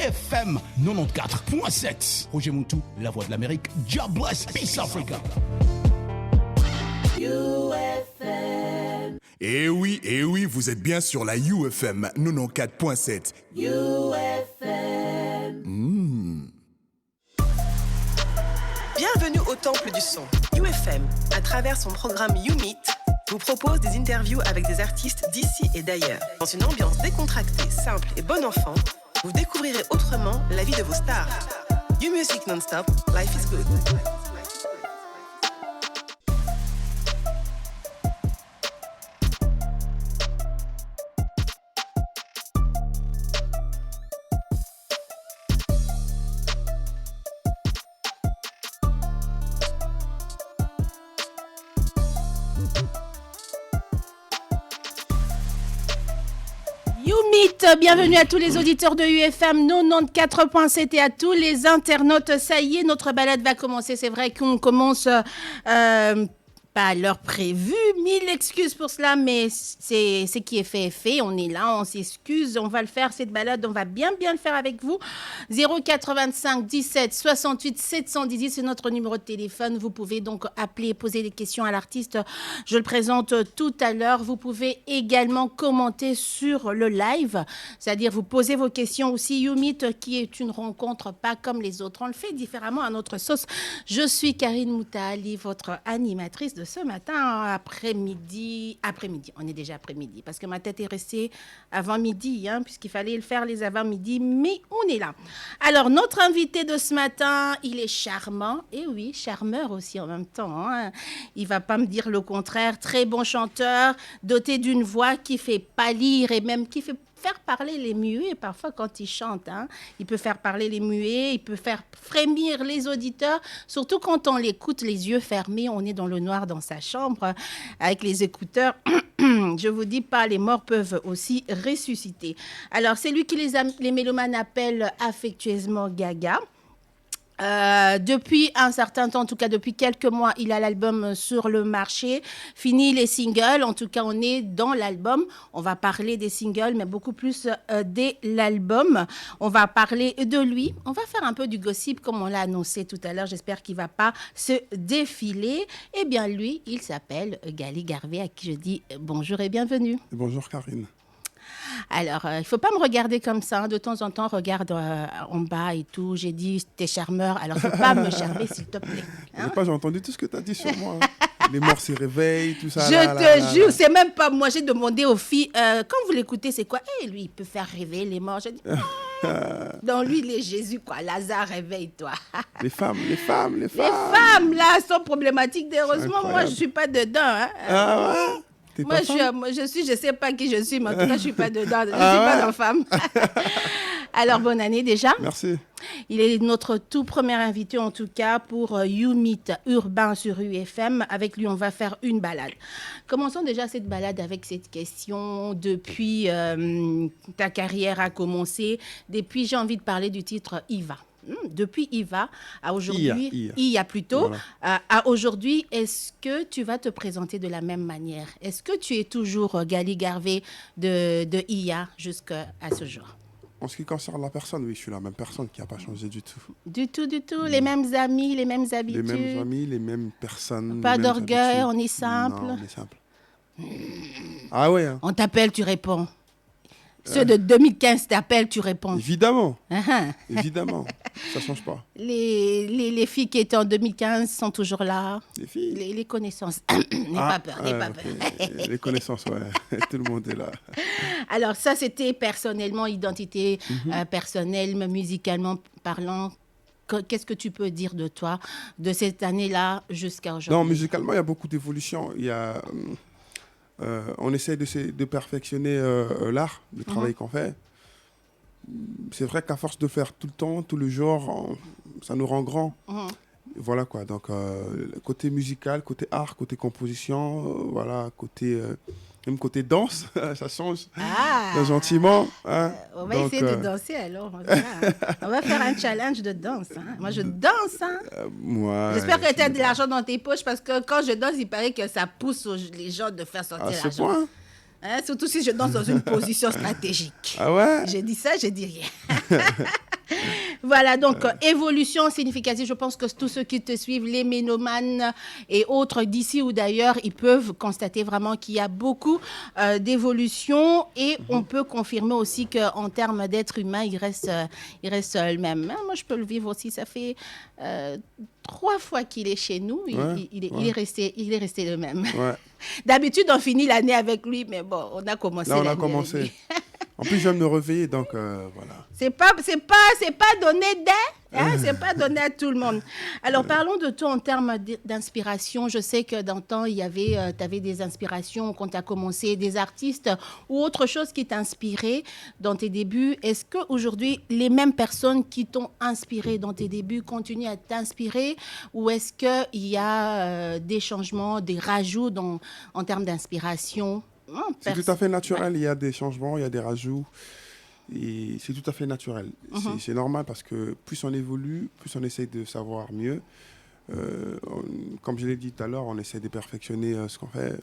UFM 94.7. Roger Moutou, la voix de l'Amérique. God bless, peace Africa. UFM. Eh oui, vous êtes bien sur la UFM 94.7. UFM. Bienvenue au Temple du Son. UFM, à travers son programme YouMeet, vous propose des interviews avec des artistes d'ici et d'ailleurs. Dans une ambiance décontractée, simple et bon enfant, vous découvrirez autrement la vie de vos stars. You Music non-stop, life is good. Bienvenue à tous les auditeurs de UFM 94.7 et à tous les internautes. Ça y est, notre balade va commencer. C'est vrai qu'on commence pas à l'heure prévue. 1000 excuses pour cela, mais c'est qui est fait. On est là, on s'excuse. On va le faire, cette balade. On va bien le faire avec vous. 085 17 68 718, c'est notre numéro de téléphone. Vous pouvez donc appeler et poser des questions à l'artiste. Je le présente tout à l'heure. Vous pouvez également commenter sur le live, c'est-à-dire vous posez vos questions aussi. YouMeet, qui est une rencontre pas comme les autres. On le fait différemment à notre sauce. Je suis Karine Moutali, votre animatrice de ce matin après-midi. On est déjà après-midi parce que ma tête est restée avant midi, puisqu'il fallait le faire les avant-midi, mais on est là. Alors, notre invité de ce matin, il est charmant, et oui, charmeur aussi en même temps. Il ne va pas me dire le contraire. Très bon chanteur, doté d'une voix qui fait pâlir et même qui fait faire parler les muets parfois quand il chante. Il peut faire parler les muets, il peut faire frémir les auditeurs, surtout quand on l'écoute les yeux fermés, on est dans le noir dans sa chambre avec les écouteurs. Je vous dis pas, les morts peuvent aussi ressusciter. Alors, c'est lui qui les mélomanes appellent affectueusement Gaga. Depuis un certain temps, en tout cas depuis quelques mois, il a l'album sur le marché. Fini les singles, en tout cas on est dans l'album. On va parler des singles, mais beaucoup plus de l'album. On va parler de lui. On va faire un peu du gossip comme on l'a annoncé tout à l'heure. J'espère qu'il ne va pas se défiler. Eh bien lui, il s'appelle Gali Garvey, à qui je dis bonjour et bienvenue. Bonjour Karine. Alors, il ne faut pas me regarder comme ça. De temps en temps, regarde en bas et tout. J'ai dit, t'es charmeur. Alors, il ne faut pas me charmer, s'il te plaît. J'ai entendu tout ce que tu as dit sur moi. Les morts se réveillent, tout ça. Je te jure, c'est même pas moi. J'ai demandé aux filles, quand vous l'écoutez, c'est quoi? Lui, il peut faire rêver les morts. J'ai dit, non, lui, il est Jésus, quoi. Lazare, réveille-toi. Les femmes, là, sont problématiques. Heureusement, moi, je ne suis pas dedans. Ah ouais? Moi, je sais pas qui je suis, mais en tout cas, je ne suis pas dedans. Je ne suis pas dans femme. Alors, bonne année déjà. Merci. Il est notre tout premier invité, en tout cas, pour YouMeet Urbain sur UFM. Avec lui, on va faire une balade. Commençons déjà cette balade avec cette question. Depuis ta carrière a commencé, depuis, j'ai envie de parler du titre Iva. Depuis Iva à aujourd'hui, Ia plutôt, voilà. À aujourd'hui, est-ce que tu vas te présenter de la même manière? Est-ce que tu es toujours Gali Garvey de Ia jusqu'à ce jour? En ce qui concerne la personne, oui, je suis la même personne qui n'a pas changé du tout. Du tout. Les mêmes amis, les mêmes habitudes. Les mêmes amis, les mêmes personnes. Pas d'orgueil, on est simple. Non, on est simple. Ah ouais. On t'appelle, tu réponds. Ceux de 2015 t'appellent, tu réponds. Évidemment. Évidemment. Ça ne change pas. Les filles qui étaient en 2015 sont toujours là. Les filles. Les connaissances. N'aie pas peur. Okay. Les connaissances, ouais. Tout le monde est là. Alors ça, c'était personnellement, identité personnelle, musicalement parlant. Qu'est-ce que tu peux dire de toi, de cette année-là jusqu'à aujourd'hui? Non, musicalement, il y a beaucoup d'évolution. Il y a... on essaie de perfectionner l'art, le travail qu'on fait. C'est vrai qu'à force de faire tout le temps, tout le jour, ça nous rend grand. Voilà quoi. Donc, côté musical, côté art, côté composition, voilà, même côté danse, ça change gentiment. On va essayer de danser alors. On va faire un challenge de danse. Moi, je danse. J'espère que tu as de l'argent dans tes poches parce que quand je danse, il paraît que ça pousse les gens de faire sortir l'argent. Surtout si je danse dans une position stratégique. Ah ouais? J'ai dit ça, j'ai dit rien. Voilà, donc évolution significative. Je pense que tous ceux qui te suivent, les ménomanes et autres d'ici ou d'ailleurs, ils peuvent constater vraiment qu'il y a beaucoup d'évolution et on peut confirmer aussi qu'en termes d'être humain, il reste le même. Moi, je peux le vivre aussi. Ça fait 3 fois qu'il est chez nous. Il est resté le même. Ouais. D'habitude, on finit l'année avec lui, mais bon, on a commencé. Là, on a l'année commencé. avec lui. En plus, je viens de me réveiller, donc voilà. C'est pas donné c'est pas donné à tout le monde. Alors parlons de toi en termes d'inspiration. Je sais que dans le temps, tu avais des inspirations quand tu as commencé, des artistes ou autre chose qui t'inspirait dans tes débuts. Est-ce qu'aujourd'hui, les mêmes personnes qui t'ont inspiré dans tes débuts continuent à t'inspirer ou est-ce qu'il y a des changements, des rajouts en termes d'inspiration? C'est tout à fait naturel, il y a des changements, il y a des rajouts, et c'est tout à fait naturel. C'est normal parce que plus on évolue, plus on essaie de savoir mieux. Comme je l'ai dit tout à l'heure, on essaie de perfectionner ce qu'on fait.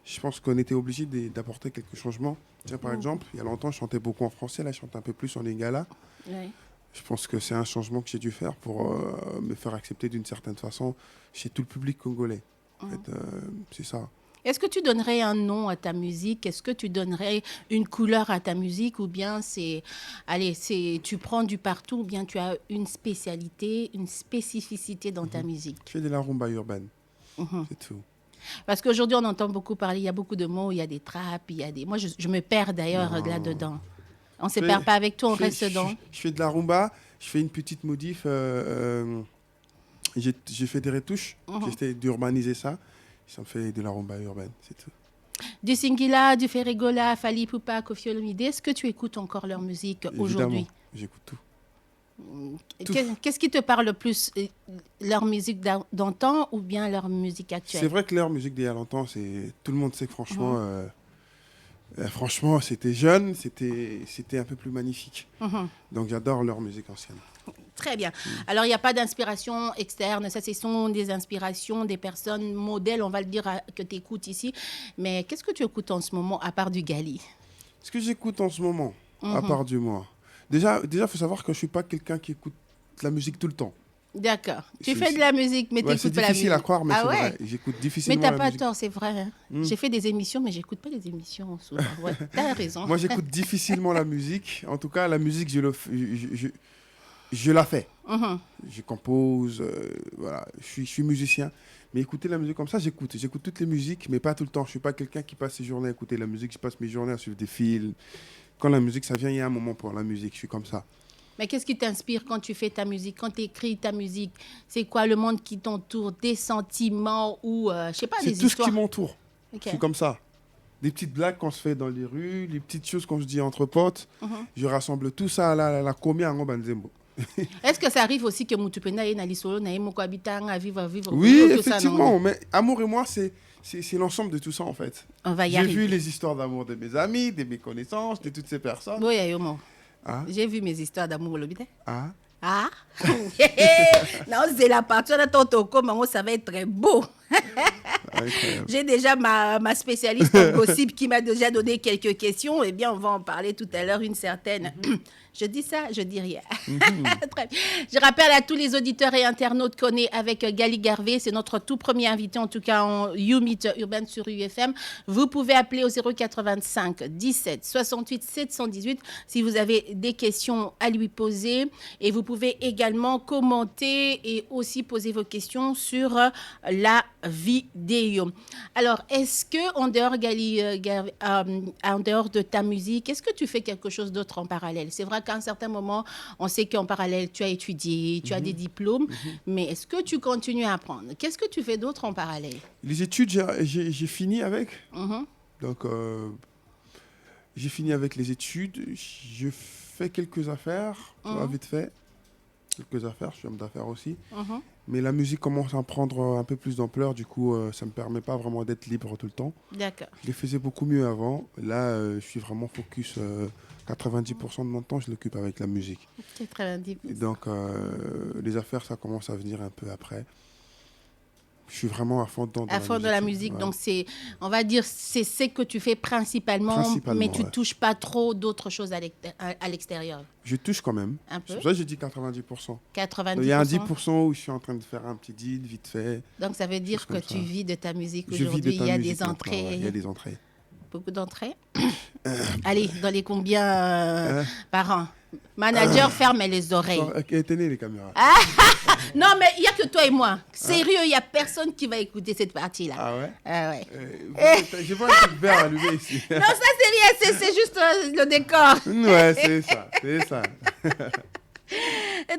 Je pense qu'on était obligé d'apporter quelques changements. Tiens, par exemple, il y a longtemps, je chantais beaucoup en français, là je chante un peu plus en lingala. Oui. Je pense que c'est un changement que j'ai dû faire pour me faire accepter d'une certaine façon chez tout le public congolais. En fait, c'est ça. Est-ce que tu donnerais un nom à ta musique? Est-ce que tu donnerais une couleur à ta musique? Ou bien tu prends du partout, ou bien tu as une spécialité, une spécificité dans ta musique? Je fais de la rumba urbaine, c'est tout. Parce qu'aujourd'hui, on entend beaucoup parler, il y a beaucoup de mots, il y a des trappes, il y a des... Moi, je me perds d'ailleurs là-dedans. On ne se perd pas avec toi, on reste dedans. Je fais de la rumba, je fais une petite modif. J'ai fait des retouches, j'essaie d'urbaniser ça. Ça me fait de la rumba urbaine, c'est tout. Du Singila, du Ferregola, Fally Ipupa, Koffi Olomide, est-ce que tu écoutes encore leur musique aujourd'hui? Évidemment, j'écoute tout. Qu'est-ce qui te parle le plus? Leur musique d'antan ou bien leur musique actuelle? C'est vrai que leur musique d'il y a longtemps, tout le monde sait que franchement, franchement, c'était jeune, c'était un peu plus magnifique. Donc j'adore leur musique ancienne. Très bien. Alors, il n'y a pas d'inspiration externe. Ça, ce sont des inspirations, des personnes modèles, on va le dire, que tu écoutes ici. Mais qu'est-ce que tu écoutes en ce moment, à part du Gali? Ce que j'écoute en ce moment, à part du moi. Déjà, il faut savoir que je ne suis pas quelqu'un qui écoute la musique tout le temps. D'accord. Tu fais de la musique, mais tu n'écoutes pas la musique. C'est difficile à croire, mais c'est ouais. vrai. J'écoute difficilement la musique. Mais tu la n'as musique. pas tort, c'est vrai. Hein. J'ai fait des émissions, mais je n'écoute pas les émissions souvent. Ouais, tu as raison. Moi, j'écoute difficilement la musique. En tout cas, la musique, je la fais. Je compose, voilà. Je suis musicien. Mais écouter la musique comme ça, j'écoute. J'écoute toutes les musiques, mais pas tout le temps. Je ne suis pas quelqu'un qui passe ses journées à écouter la musique. Je passe mes journées à suivre des films. Quand la musique, ça vient, il y a un moment pour la musique. Je suis comme ça. Mais qu'est-ce qui t'inspire quand tu fais ta musique, quand tu écris ta musique? C'est quoi le monde qui t'entoure? Des sentiments ou, je sais pas, des histoires? C'est tout ce qui m'entoure. Okay. Je suis comme ça. Des petites blagues qu'on se fait dans les rues, les petites choses qu'on se dit entre potes. Je rassemble tout ça à la comia en Banzembo. Est-ce que ça arrive aussi que Moutupena et Nalisolo n'aiment pas habiter à vivre oui, effectivement. Mais amour et moi, c'est l'ensemble de tout ça, en fait. On va y J'ai arriver. vu les histoires d'amour de mes amis, de mes connaissances, de toutes ces personnes. Oui, Ayomo. Ah. J'ai vu mes histoires d'amour au Lobité. Ah. Ah. Non, c'est la partie de ton toco, maman, ça va être très beau. J'ai déjà ma spécialiste en gossip qui m'a déjà donné quelques questions. Eh bien, on va en parler tout à l'heure, une certaine. Je dis ça, je dis rien. Très bien. Je rappelle à tous les auditeurs et internautes qu'on est avec Gali Garvey. C'est notre tout premier invité, en tout cas en YouMeet Urban sur UFM. Vous pouvez appeler au 085 17 68 718 si vous avez des questions à lui poser. Et vous pouvez également commenter et aussi poser vos questions sur la vidéo. Alors, est-ce que en dehors, Gali, en dehors de ta musique, est-ce que tu fais quelque chose d'autre en parallèle? C'est vrai qu'à un certain moment, on sait qu'en parallèle, tu as étudié, tu as des diplômes, mais est-ce que tu continues à apprendre? Qu'est-ce que tu fais d'autre en parallèle? Les études, j'ai fini avec. Donc, j'ai fini avec les études. Je fais quelques affaires, vite fait. Quelques affaires, je suis homme d'affaires aussi. Mais la musique commence à prendre un peu plus d'ampleur. Du coup, ça ne me permet pas vraiment d'être libre tout le temps. D'accord. Je les faisais beaucoup mieux avant. Là, je suis vraiment focus. 90% de mon temps, je l'occupe avec la musique. 90%. Et donc, les affaires, ça commence à venir un peu après. Je suis vraiment à fond dans la musique. Ouais. Donc, on va dire, c'est ce que tu fais principalement mais tu ne touches pas trop d'autres choses à l'extérieur. Je touche quand même. Un peu. C'est pour ça que j'ai dit 90%. 90%. Donc, il y a un 10% où je suis en train de faire un petit deal vite fait. Donc, ça veut dire que tu vis de ta musique Je vis aujourd'hui. de ta Il y a musique des entrées. maintenant, ouais. Il y a des entrées. Beaucoup d'entrées. Allez, dans les combien par an? Manager, ferme les oreilles. Éteignez les caméras. Non, mais il n'y a que toi et moi. Sérieux, il n'y a personne qui va écouter cette partie-là. Ah ouais? Ah ouais. Je vois un petit verre allumé ici. Non, ça, c'est rien. C'est juste le décor. Ouais, c'est ça. C'est ça.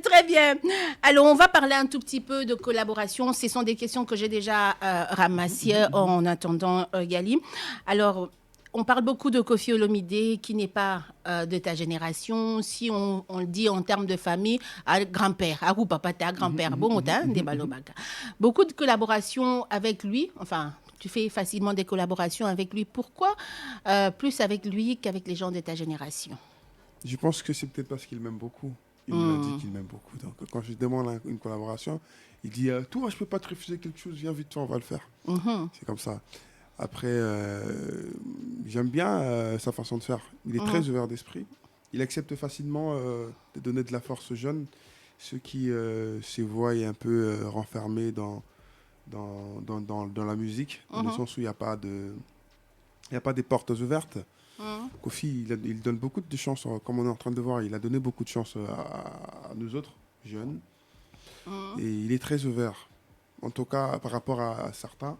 Très bien. Alors, on va parler un tout petit peu de collaboration. Ce sont des questions que j'ai déjà ramassées en attendant Gali. Alors, on parle beaucoup de Koffi Olomide qui n'est pas de ta génération. Si on le dit en termes de famille, grand-père, ou papa, grand-père, beaucoup de collaborations avec lui. Enfin, tu fais facilement des collaborations avec lui. Pourquoi plus avec lui qu'avec les gens de ta génération? Je pense que c'est peut-être parce qu'il m'aime beaucoup. Il m'a dit qu'il m'aime beaucoup. Donc, quand je demande une collaboration, il dit toi, je peux pas te refuser quelque chose, viens vite, on va le faire. C'est comme ça. Après, j'aime bien sa façon de faire. Il est très ouvert d'esprit. Il accepte facilement de donner de la force aux jeunes, ceux qui se voient un peu renfermés dans la musique, dans le sens où il n'y a pas des portes ouvertes. Koffi, il donne beaucoup de chances, comme on est en train de voir, il a donné beaucoup de chances à nous autres, jeunes. Et il est très ouvert, en tout cas par rapport à certains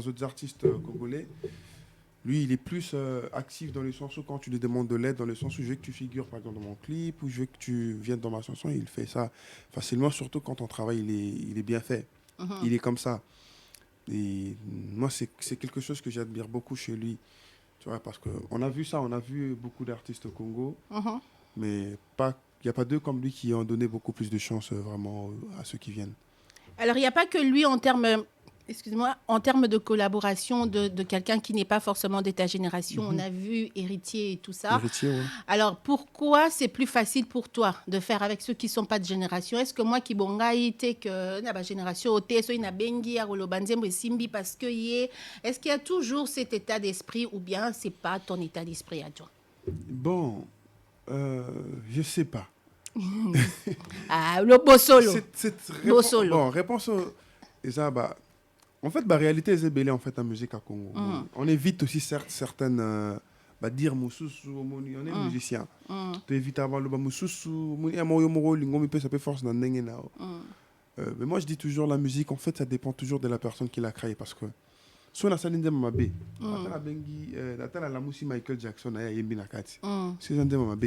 autres artistes congolais. Lui, il est plus actif dans le sens où quand tu lui demandes de l'aide, dans le sens où je veux que tu figures par exemple dans mon clip, ou je veux que tu viennes dans ma chanson, il fait ça facilement, surtout quand ton travail il est bien fait. Il est comme ça. Et moi, c'est quelque chose que j'admire beaucoup chez lui. Tu vois, parce qu'on a vu ça, on a vu beaucoup d'artistes au Congo, mais il n'y a pas d'eux comme lui qui ont donné beaucoup plus de chance vraiment à ceux qui viennent. Alors, il n'y a pas que lui en termes de collaboration de quelqu'un qui n'est pas forcément de ta génération. On a vu Héritier et tout ça. Héritier, ouais. Alors, pourquoi c'est plus facile pour toi de faire avec ceux qui ne sont pas de génération? Est-ce que moi, qui bongaïte, que na génération, simbi parce que est-ce qu'il y a toujours cet état d'esprit ou bien c'est pas ton état d'esprit à toi? Bon, je sais pas. Le beau solo. Bon, réponse en fait, la réalité est belle en fait en musique à Congo. On évite aussi certaines dire mususu, on est musicien. Tu évites avant le mususu, ça peut force dans mais moi je dis toujours la musique en fait ça dépend toujours de la personne qui l'a créée parce que si on a salinde mamabe, la musique Michael Jackson si on mamabe,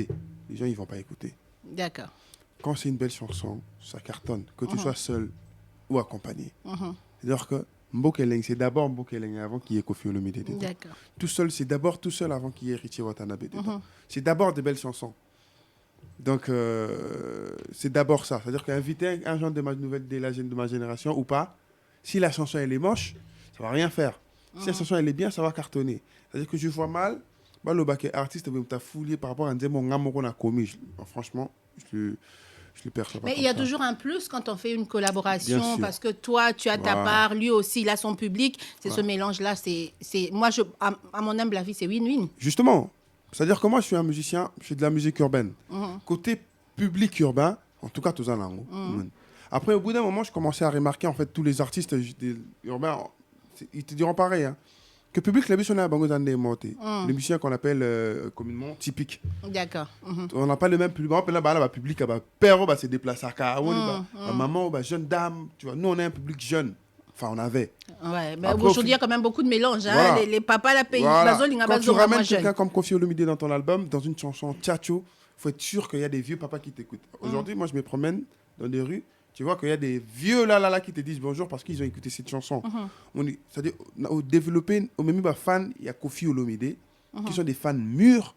les gens ils vont pas écouter. D'accord. Quand c'est une belle chanson, ça cartonne, que tu sois seul ou accompagné. C'est-à-dire que Mbokeleng, c'est d'abord Mbokeleng avant qu'il y ait Koffi Olomide dedans. D'accord. Tout seul, c'est d'abord tout seul avant qu'il y ait Richie Watanabe dedans. C'est d'abord des belles chansons. Donc, c'est d'abord ça. C'est-à-dire qu'inviter un genre de ma génération ou pas, si la chanson elle est moche, ça va rien faire. Si la chanson elle est bien, ça va cartonner. C'est-à-dire que je vois mal, le bac artiste va me fouiller par rapport à un démon qu'on a commis. Franchement, je le perçois pas. Mais il y a toujours un plus quand on fait une collaboration parce que toi, tu as ta part, lui aussi, il a son public. C'est ce mélange-là. Moi, à mon humble avis, c'est win-win. Justement. C'est-à-dire que moi, je suis un musicien, je fais de la musique urbaine. Côté public urbain, en tout cas, tout ça, Après, au bout d'un moment, je commençais à remarquer, en fait, tous les artistes urbains, ils te diront pareil, hein, que public, la musique, on a les musiciens qu'on appelle communément typiques. D'accord. On n'a pas le même public. Par exemple, là, public, père, c'est déplacé à maman, jeune dame, tu vois. Nous, on est un public jeune. Enfin, on avait. Ouais, mais aujourd'hui, il y a quand même beaucoup de mélange. Hein. Voilà. Les papas, la pays, quand tu ramènes quelqu'un comme Koffi Olomide dans ton album, dans une chanson tchatcho, il faut être sûr qu'il y a des vieux papas qui t'écoutent. Aujourd'hui, moi, je me promène dans des rues, tu vois qu'il y a des vieux là qui te disent bonjour parce qu'ils ont écouté cette chanson. C'est-à-dire, au développer, au même fan, il y a Koffi Olomide, qui sont des fans mûrs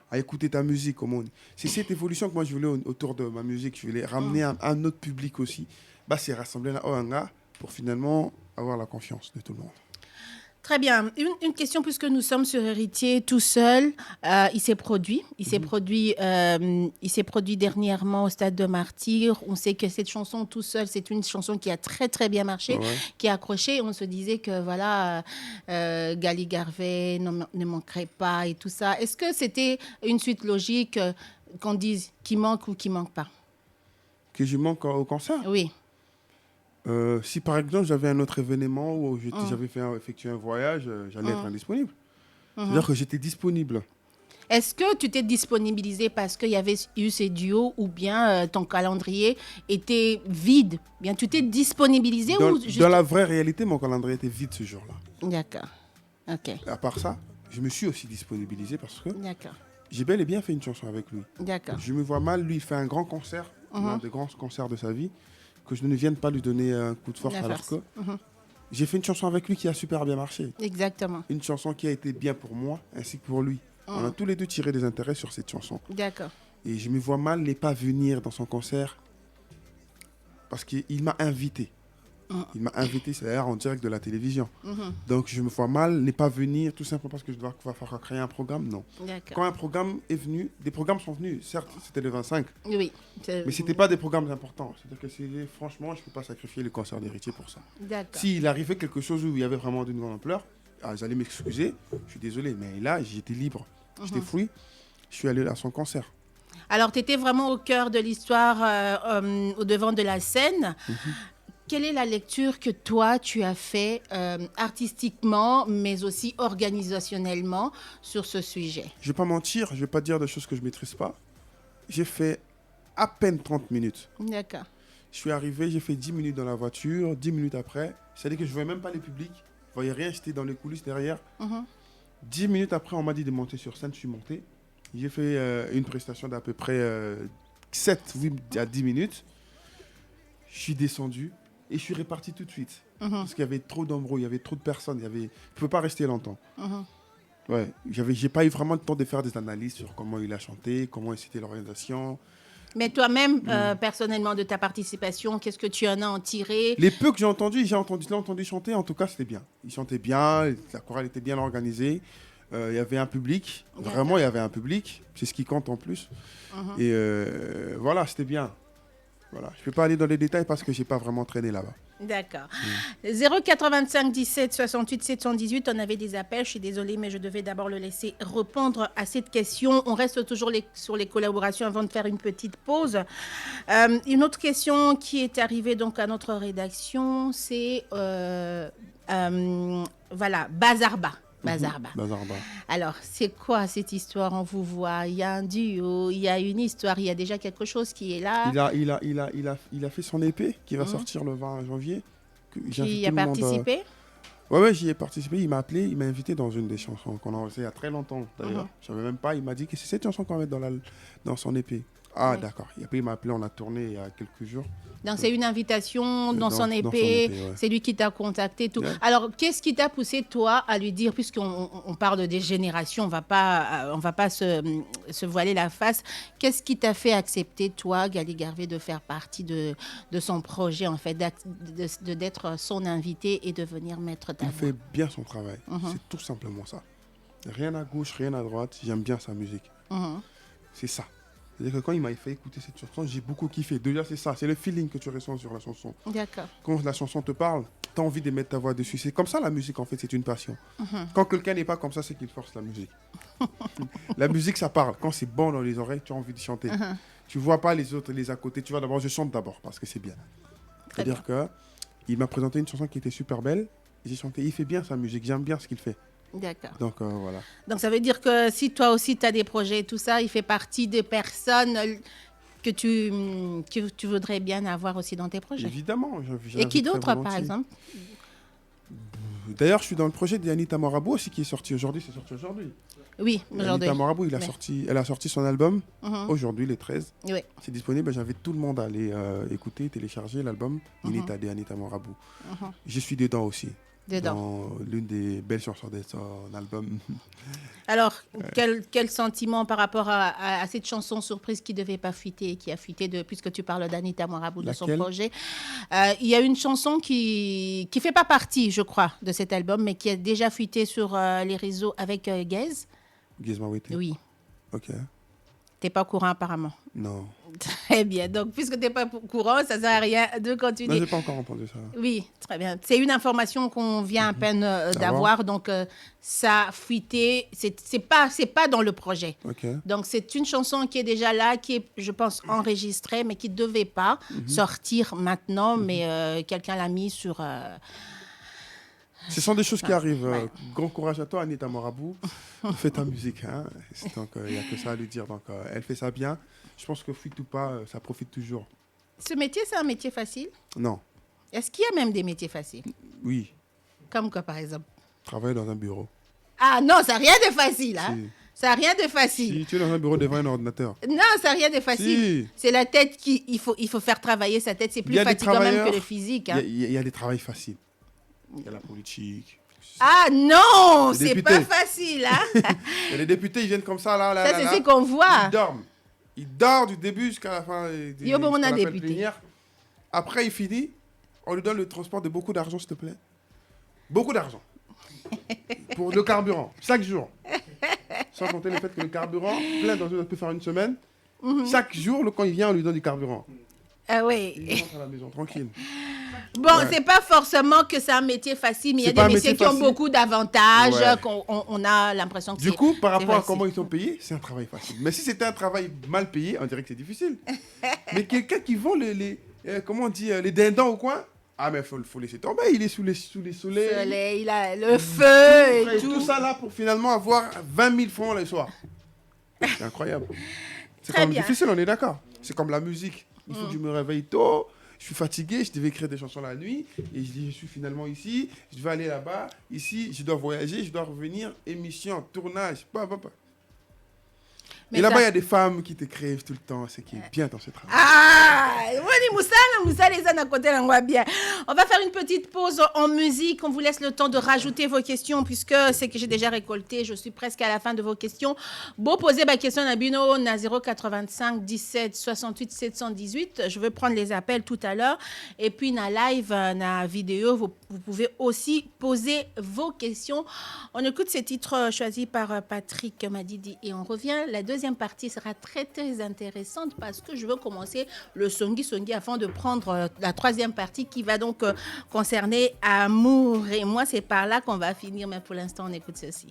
à écouter ta musique. C'est cette évolution que moi, je voulais autour de ma musique. Je voulais ramener un autre public aussi. C'est rassembler là, pour finalement avoir la confiance de tout le monde. Très bien. Une question, puisque nous sommes sur Héritier tout seul. Il s'est produit. Il s'est produit dernièrement au Stade de Martyrs. On sait que cette chanson tout seul, c'est une chanson qui a très, très bien marché, qui a accroché. On se disait que voilà, Gali Garvey ne manquerait pas et tout ça. Est-ce que c'était une suite logique qu'on dise qui manque ou qui manque pas? Que je manque au concert? Oui. Si par exemple j'avais un autre événement où j'avais effectué un voyage, j'allais être indisponible. C'est-à-dire que j'étais disponible. Est-ce que tu t'es disponibilisé parce qu'il y avait eu ces duos ou bien ton calendrier était vide? Bien, tu t'es disponibilisé ou juste... Dans la vraie réalité, mon calendrier était vide ce jour-là. D'accord. Ok. À part ça, je me suis aussi disponibilisé parce que D'accord. j'ai bel et bien fait une chanson avec lui. D'accord. Je me vois mal, lui, il fait un grand concert, l'un des grands concerts de sa vie, que je ne vienne pas lui donner un coup de force alors que j'ai fait une chanson avec lui qui a super bien marché. Exactement. Une chanson qui a été bien pour moi ainsi que pour lui. On a tous les deux tiré des intérêts sur cette chanson. D'accord. Et je me vois mal ne pas venir dans son concert parce qu'il m'a invité. Il m'a invité, c'est d'ailleurs en direct de la télévision. Donc je me vois mal ne pas venir tout simplement parce que je dois falloir créer un programme. Non. Quand un programme est venu, des programmes sont venus. Certes, c'était le 25. Oui. Mais ce n'était pas des programmes importants. C'est-à-dire que franchement, je ne peux pas sacrifier le concert d'Héritier pour ça. D'accord. S'il arrivait quelque chose où il y avait vraiment d'une grande ampleur, j'allais m'excuser. Je suis désolé, mais là, j'étais libre. J'étais free. Je suis allé à son concert. Alors, tu étais vraiment au cœur de l'histoire, au devant de la scène. Quelle est la lecture que toi, tu as fait artistiquement, mais aussi organisationnellement sur ce sujet? Je ne vais pas mentir, je ne vais pas dire des choses que je ne maîtrise pas. J'ai fait à peine 30 minutes. D'accord. Je suis arrivé, j'ai fait 10 minutes dans la voiture, 10 minutes après. C'est-à-dire que je ne voyais même pas les publics. Je ne voyais rien, j'étais dans les coulisses derrière. 10 minutes après, on m'a dit de monter sur scène, je suis monté. J'ai fait une prestation d'à peu près 7 à 10 minutes. Je suis descendu. Et je suis reparti tout de suite. Parce qu'il y avait trop d'embrouilles, il y avait trop de personnes. Je ne pouvais pas rester longtemps. Ouais, j'ai pas eu vraiment le temps de faire des analyses sur comment il a chanté, comment c'était l'organisation. Mais toi-même, personnellement, de ta participation, qu'est-ce que tu en as tiré? Les peu que j'ai entendu chanter, en tout cas, c'était bien. Il chantait bien, la chorale était bien organisée. Il y avait un public. Vraiment, il y avait un public. C'est ce qui compte en plus. Et voilà, c'était bien. Voilà. Je ne peux pas aller dans les détails parce que je n'ai pas vraiment traîné là-bas. D'accord. 085 17 68 718, on avait des appels. Je suis désolée, mais je devais d'abord le laisser répondre à cette question. On reste toujours sur les collaborations avant de faire une petite pause. Une autre question qui est arrivée donc à notre rédaction, c'est Bazarba. Bazarba. Alors, c'est quoi cette histoire? On vous voit, il y a un duo, il y a une histoire, il y a déjà quelque chose qui est là. Il a fait son EP qui va sortir le 20 janvier. Qui a participé? Ouais, j'y ai participé. Il m'a appelé, il m'a invité dans une des chansons qu'on a enregistrées il y a très longtemps d'ailleurs. Je savais même pas, il m'a dit que c'est cette chanson qu'on va mettre dans son EP. Ah, d'accord. Et après, il m'a appelé, on a tourné il y a quelques jours. Donc, c'est une invitation dans son EP, c'est lui qui t'a contacté. Tout. Yeah. Alors, qu'est-ce qui t'a poussé, toi, à lui dire, puisqu'on parle des générations, on va pas se voiler la face, qu'est-ce qui t'a fait accepter, toi, Gali Garvey, de faire partie de son projet, en fait, d'être son invité et de venir mettre ta voix? Il fait bien son travail. C'est tout simplement ça. Rien à gauche, rien à droite. J'aime bien sa musique. C'est ça. C'est-à-dire que quand il m'a fait écouter cette chanson, j'ai beaucoup kiffé. Déjà, c'est ça. C'est le feeling que tu ressens sur la chanson. D'accord. Quand la chanson te parle, tu as envie de mettre ta voix dessus. C'est comme ça la musique, en fait. C'est une passion. Quand quelqu'un n'est pas comme ça, c'est qu'il force la musique. La musique, ça parle. Quand c'est bon dans les oreilles, tu as envie de chanter. Tu vois pas les autres, les à côté. Tu vas d'abord, je chante d'abord parce que c'est bien. C'est-à-dire qu'il m'a présenté une chanson qui était super belle. J'ai chanté. Il fait bien sa musique. J'aime bien ce qu'il fait. D'accord. Donc, voilà. Donc, ça veut dire que si toi aussi, tu as des projets et tout ça, il fait partie des personnes que tu voudrais bien avoir aussi dans tes projets. Évidemment. Et qui d'autre, par exemple? D'ailleurs, je suis dans le projet d'Anita Morabou aussi qui est sorti aujourd'hui. C'est sorti aujourd'hui. Oui, aujourd'hui. Anita Morabou, elle a sorti son album aujourd'hui, le 13. Oui. C'est disponible. J'invite tout le monde à aller écouter, télécharger l'album Inita de Anita Morabou. Je suis dedans aussi. dans l'une des belles chansons de son album. Alors, quel sentiment par rapport à cette chanson surprise qui ne devait pas fuiter et qui a fuité, puisque tu parles d'Anita Marabout, de son projet. Il y a une chanson qui ne fait pas partie, je crois, de cet album, mais qui a déjà fuité sur les réseaux avec Gaze. Gaze Mawete? Oui. Ok. Tu n'es pas au courant apparemment? Non. Très bien. Donc, puisque tu n'es pas au courant, ça ne sert à rien de continuer. Non, je n'ai pas encore entendu ça. Oui, très bien. C'est une information qu'on vient à peine d'avoir. Donc, ça a fuité. C'est pas dans le projet. Okay. Donc, c'est une chanson qui est déjà là, qui est, je pense, enregistrée, mais qui ne devait pas sortir maintenant. Mais quelqu'un l'a mis sur... Ce sont des choses qui arrivent. Ouais. Grand courage à toi, Anita Marabout. Fais ta musique. Hein. Donc, il n'y a que ça à lui dire. Donc, elle fait ça bien. Je pense que fuite ou pas, ça profite toujours. Ce métier, c'est un métier facile? Non. Est-ce qu'il y a même des métiers faciles? Oui. Comme quoi, par exemple? Travailler dans un bureau. Ah non, ça n'a rien de facile. Hein? Si. Ça n'a rien de facile. Si tu es dans un bureau devant un ordinateur. Non, ça n'a rien de facile. Si. C'est la tête il faut faire travailler sa tête. C'est plus fatigant même que le physique. Hein. Il y a des travails faciles. Il y a la politique. Ah non, c'est pas facile. Hein? Il y a les députés, ils viennent comme ça. Là, ça, c'est ce qu'on voit. Ils dorment. Ils dorment du début jusqu'à la fin. On a député. Après, il finit. On lui donne le transport de beaucoup d'argent, s'il te plaît. Beaucoup d'argent. Pour le carburant, chaque jour. Sans compter le fait que le carburant, plein dans une, peut faire une semaine. Chaque jour, quand il vient, on lui donne du carburant. Ah oui. Il rentre à la maison, tranquille. Bon, c'est pas forcément que c'est un métier facile, mais il y a des métiers qui ont beaucoup d'avantages, qu'on a l'impression que c'est... Du coup, par rapport à comment ils sont payés, c'est un travail facile. Mais si c'était un travail mal payé, on dirait que c'est difficile. Mais quelqu'un qui vend comment on dit, les dindons au coin, ah mais faut laisser tomber, il est sous les soleils. Il a le feu et tout ça là pour finalement avoir 20 000 francs le soir. C'est incroyable. C'est quand même difficile, on est d'accord. C'est comme la musique. Il faut que je me réveille tôt. Je suis fatigué, je devais écrire des chansons la nuit. Et je dis, je suis finalement ici. Je vais aller là-bas. Ici, je dois voyager, je dois revenir. Émission, tournage, Mais et là-bas, il y a des femmes qui t'écrivent tout le temps, ce qui est bien dans ce travail. Ah, Moussa, les à côté, là, on voit bien. On va faire une petite pause en musique. On vous laisse le temps de rajouter vos questions, puisque c'est que j'ai déjà récolté. Je suis presque à la fin de vos questions. Beau poser ma question à Bino, na 085 17 68 718. Je veux prendre les appels tout à l'heure. Et puis, na live, na vidéo, vous pouvez aussi poser vos questions. On écoute ces titres choisis par Patrick Madidi et on revient. La deuxième partie sera très, très intéressante parce que je veux commencer le Songi afin de prendre la troisième partie qui va donc concerner Amour. Et moi, c'est par là qu'on va finir, mais pour l'instant, on écoute ceci.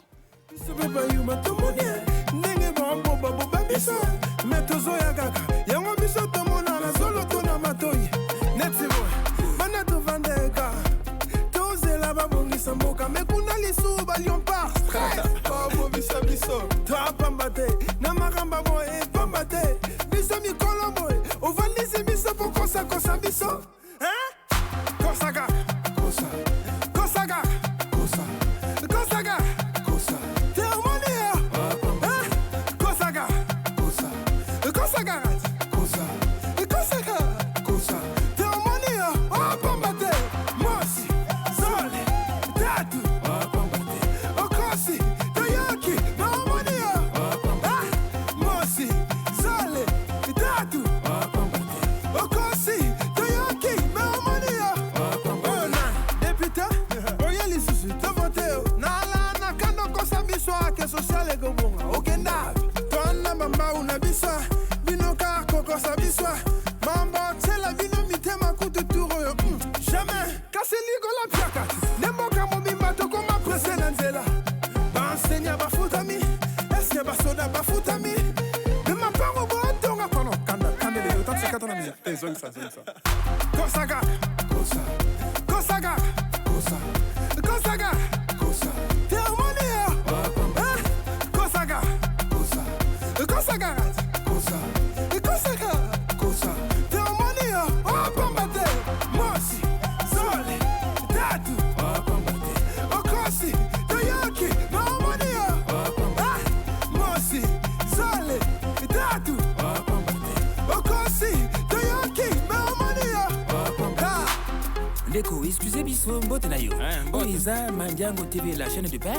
bandeko, excusez biso mbote na yo. Oiza Mandiango TV, la chaîne du père.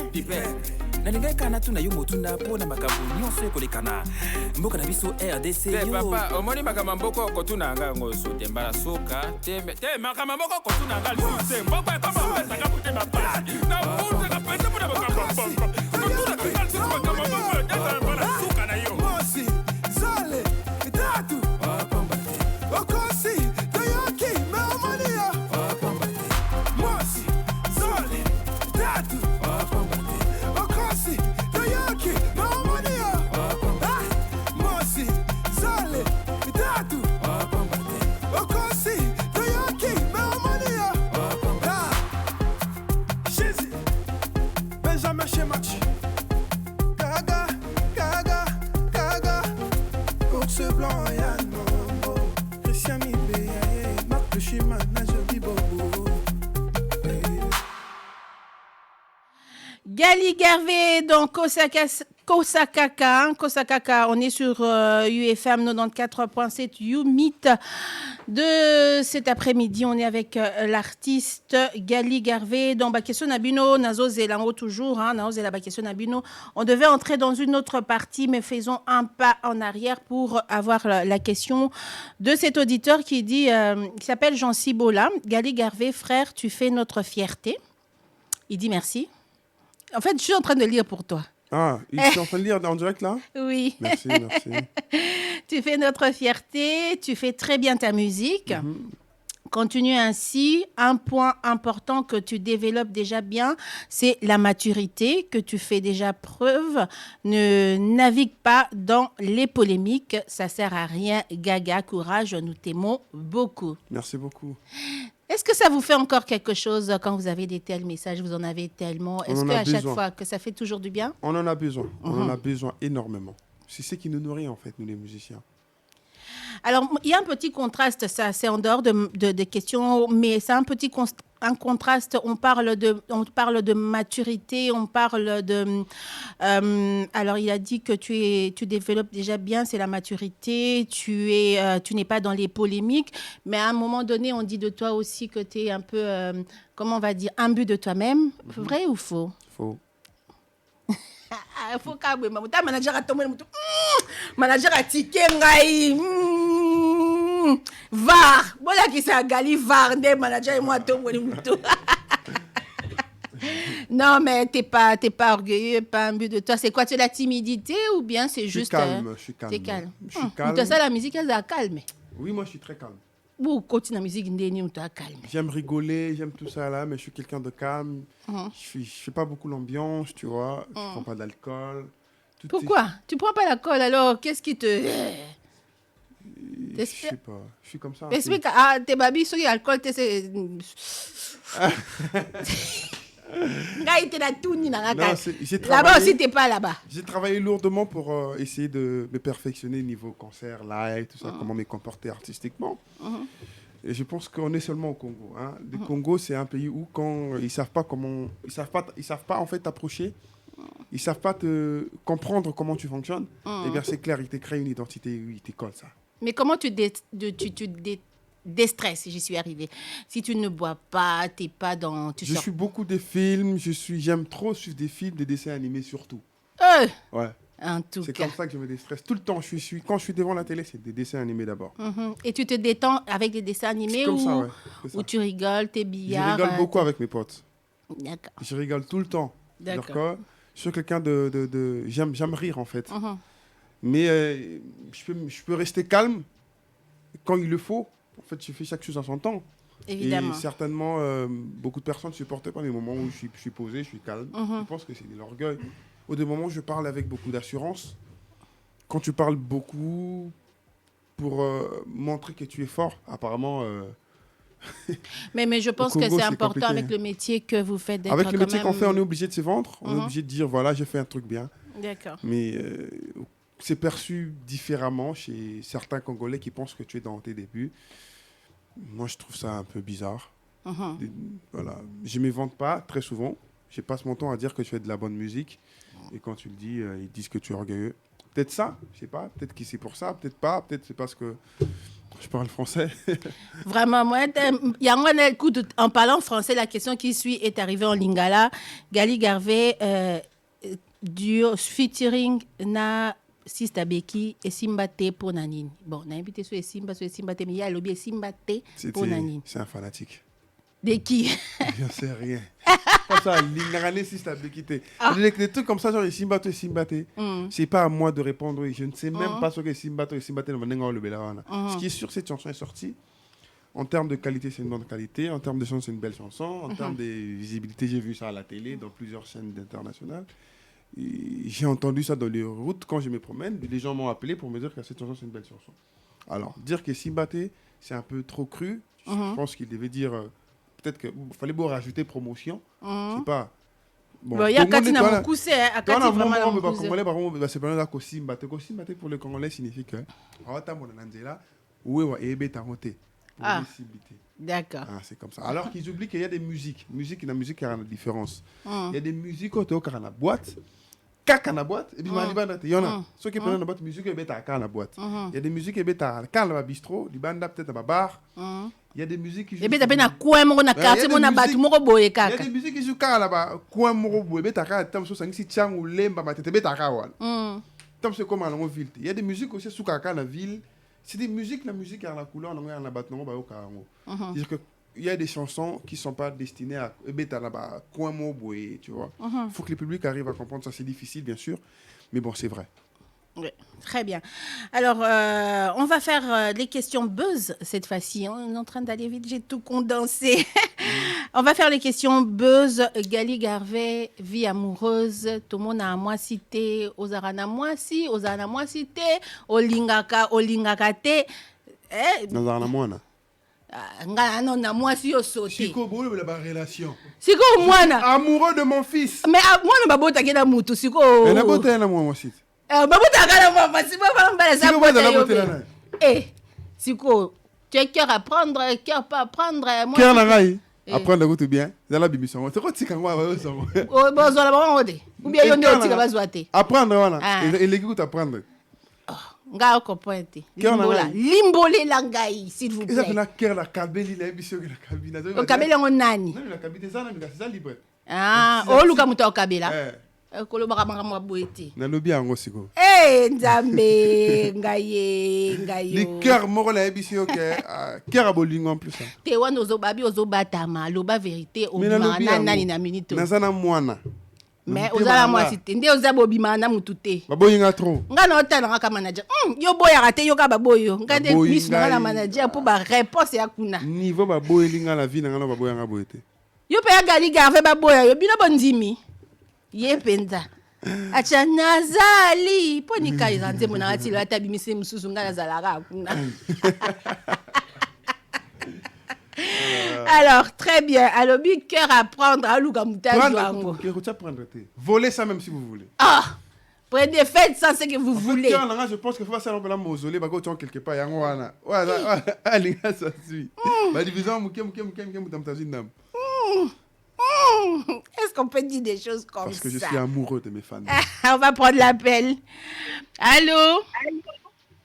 Nalinga kana tuna yo motunda pona makambo nyonso ekolekana. Mboka na biso RDC yo. Papa, omoni makambo mboko kotuna nga ngoso tembala soka. Te makambo mboko kotuna nga lise. Mboko e papa mbesa ka kutema pa. Na mbonza ka pesa pona makambo mboko. Kotuna ka kalsi makambo mboko. Tembala pona soka na yo. Mosi, Zale, Datu. Okosi, Toyoki, Mamonia. Mosi, Zale, Datu. Okosi, Toyoki, Mamonia. Mosi, Zale, Datu. Okosi, Toyoki, Mamonia. Shizi, Benjamin Shemach. Kaga, Kaga, Kaga. Ours blanc, Yann. Christian Mibé, Marc de Chimana, Joli Bobo. Gali Garvey, donc Kosakaka, on est sur UFM 94.7 YouMeet. De cet après-midi, on est avec l'artiste Gali Garvey. Donc, Bakesso Nabino, Nazo Zelango toujours, Nazo Zela Bakesso Nabino. On devait entrer dans une autre partie, mais faisons un pas en arrière pour avoir la question de cet auditeur qui dit, qui s'appelle Jean Cibola. Gali Garvey, frère, tu fais notre fierté. Il dit merci. En fait, je suis en train de lire pour toi. Ah, il est en train de lire en direct là? Oui. Merci. Tu fais notre fierté, tu fais très bien ta musique. Continue ainsi. Un point important que tu développes déjà bien, c'est la maturité, que tu fais déjà preuve. Ne navigue pas dans les polémiques, ça sert à rien. Gaga, courage, nous t'aimons beaucoup. Merci beaucoup. Est-ce que ça vous fait encore quelque chose quand vous avez des tels messages, vous en avez tellement? Est-ce qu'à chaque fois que ça fait toujours du bien? On en a besoin. On en a besoin énormément. C'est ce qui nous nourrit en fait, nous les musiciens. Alors, il y a un petit contraste, ça, c'est en dehors de questions, mais c'est un petit un contraste. On parle de maturité, on parle de... alors, il a dit que tu développes déjà bien, c'est la maturité, tu n'es pas dans les polémiques, mais à un moment donné, on dit de toi aussi que tu es un peu, comment on va dire, imbu de toi-même. Vrai ou faux? Faux. Faut ka ta manager a tombé mutu manager a tiké ngai var bola ki sa gali var de manager et moi tombé mutu. Non mais t'es pas orgueilleux, pas un but de toi. C'est quoi, c'est la timidité ou bien c'est juste je suis calme. T'es calme. Je suis calme. Toi ça la musique elle est calme. Oui, moi je suis très calme. Ou continue la musique ndeni ou toi calme. J'aime rigoler, j'aime tout ça là, mais je suis quelqu'un de calme. Je fais pas beaucoup l'ambiance, tu vois. Je prends pas d'alcool. Pourquoi tu prends pas l'alcool alors? Qu'est-ce qui te... Je sais pas, je suis comme ça. Explique, tes babis sur l'alcool, là-bas aussi, t'es pas là-bas. J'ai travaillé lourdement pour essayer de me perfectionner niveau concert, live, tout ça, comment me comporter artistiquement. Et je pense qu'on est seulement au Congo. Le Congo, c'est un pays où quand ils savent pas en fait t'approcher, ils savent pas te comprendre comment tu fonctionnes. Eh bien, c'est clair, ils te créent une identité, ils te collent ça. Mais comment tu déstresses, j'y suis arrivée. Si tu ne bois pas, t'es pas dans... Je suis beaucoup de films, j'aime trop suivre des films, des dessins animés surtout. Ouais. En tout cas. C'est comme ça que je me déstresse. Tout le temps, quand je suis devant la télé, c'est des dessins animés d'abord. Et tu te détends avec des dessins animés ou tu rigoles, t'es billard? Je rigole beaucoup avec mes potes. D'accord. Je rigole tout le temps. D'accord. Je suis quelqu'un de... J'aime rire en fait. Mais je peux rester calme quand il le faut. En fait, je fais chaque chose à son temps. Évidemment. Et certainement, beaucoup de personnes ne supportent pas les moments où je suis posé, je suis calme. Je pense que c'est de l'orgueil. Au des moments où je parle avec beaucoup d'assurance, quand tu parles beaucoup pour montrer que tu es fort, apparemment... mais je pense Congo, que c'est important compliqué. avec le métier que vous faites. Avec le métier qu'on fait, on est obligé de se vendre. On est obligé de dire, voilà, j'ai fait un truc bien. D'accord. Mais c'est perçu différemment chez certains Congolais qui pensent que tu es dans tes débuts. Moi, je trouve ça un peu bizarre. Voilà. Je ne me vante pas très souvent. Je passe mon temps à dire que tu fais de la bonne musique. Et quand tu le dis, ils disent que tu es orgueilleux. Peut-être ça, je sais pas. Peut-être que c'est pour ça, peut-être pas. Peut-être c'est parce que je parle français. Vraiment, moi, il y a un écoute, en parlant français, la question qui suit est arrivée en lingala. Gali Garvey, duo featuring na Sista Beki et Simbate pour Nanine. Bon, on a invité sur Simbate, mais il y a lobby Simbate pour Nanine. C'est un fanatique. De qui? Je ne sais rien. Comme ça, l'ingarané Sista Beki. Les trucs comme ça, genre Simbate et Simbate, c'est pas à moi de répondre. Je ne sais même pas ce que Simbate et Simbate ne vont le belawana. Ce qui est sûr, cette chanson est sortie. En termes de qualité, c'est une bonne qualité. En termes de chanson, c'est une belle chanson. En termes de visibilité, j'ai vu ça à la télé, dans plusieurs chaînes internationales. J'ai entendu ça dans les routes quand je me promène. Les gens m'ont appelé pour me dire que cette chanson, c'est une belle chanson. Alors, dire que Simbate, c'est un peu trop cru. Je pense qu'il devait dire... peut-être qu'il fallait beau rajouter promotion. Je sais pas. Bon, il y a Katina Moukoussé. C'est pas là que Simbate. Simbate pour les Congolais signifie que... D'accord. Ah, c'est comme ça. Alors qu'ils oublient qu'il y a des musiques. La musique, il y a une différence. Il y a des musiques qui sont dans la boîte. Caca dans la boîte. Et puis, il y en a. Ceux qui prennent la boîte, musique, ils sont dans la boîte. Il y a des musiques qui sont dans le bistrot. Ils sont peut-être dans la bar. Il y a des musiques qui jouent. Il y a des musiques qui jouent là-bas. Quoi, il y a des musiques aussi sous la ville. C'est des musiques, la musique a la couleur, on a la bâtiment, c'est-à-dire qu'il y a des chansons qui ne sont pas destinées à coin mot boué, tu vois. Il faut que le public arrive à comprendre ça, c'est difficile bien sûr, mais bon, c'est vrai. Oui, très bien. Alors, on va faire les questions buzz cette fois-ci. On est en train d'aller vite, j'ai tout condensé. On va faire les questions buzz. Gali Garvey, vie amoureuse. Tout le monde a moi cité. Ozarana moi si, Ozarana moi cité. Olingaka te. Ozarana moi na. Non, na moi si au sauté. Siko bolo la relation. Siko moi na. Amoureux de mon fils. Mais moi na babota kena mutu siko. Elle a boté na moi aussi. Siko, tu as cœur à prendre, cœur pas à prendre. Cœur n'a rien. Apprendre à goûter bien. Dans la bimison. C'est quoi, tu sais, moi, ou bien, il y a un petit apprendre, voilà. Et les goûts apprendre. Nga comprendre. Limbolé langai, s'il vous plaît. Et ça fait la cœur, la cabelle, la émission, la cabine. Le cabelle, on nani. Non, la cabine, c'est ça libre. Ah, oh, Luka Mouta au cabela. Na lobi yango siko. Nzambe ngaye. Les cœurs moro la émission que cœur a bolingo en plus. Te wana ozobabi ozobatama loba vérité obima nani na minute. Nazana mwana. Mais ozala moi cité nde ozaba obima na mutute. Baboyinga trop. Nga na otana ka manager. Yo boya rate yo ka baboyo. Nga de miss na manager pour ba réponse ya kuna. Niveau baboyelinga la vie na ngana baboyanga boyete. Yo pe Gali Garvey baboya yo bino bondimi. Ye penza acha nazali poni kaiza nzembo na ati la tabimise mususu ngala zalaka kuna. Alors très bien, alobi cœur à prendre à Luka Mutazo. Voler ça même si vous voulez. Ah, prenez faites ça ce que vous voulez. Je pense qu'il faut faire ça dans la mausolée bah quand tu quelque part yango wana. Ouais, allez ça suit. Ba division muke mutamtazindam. Est-ce qu'on peut dire des choses comme ça? Parce que je suis amoureux de mes fans. On va prendre l'appel. Allô?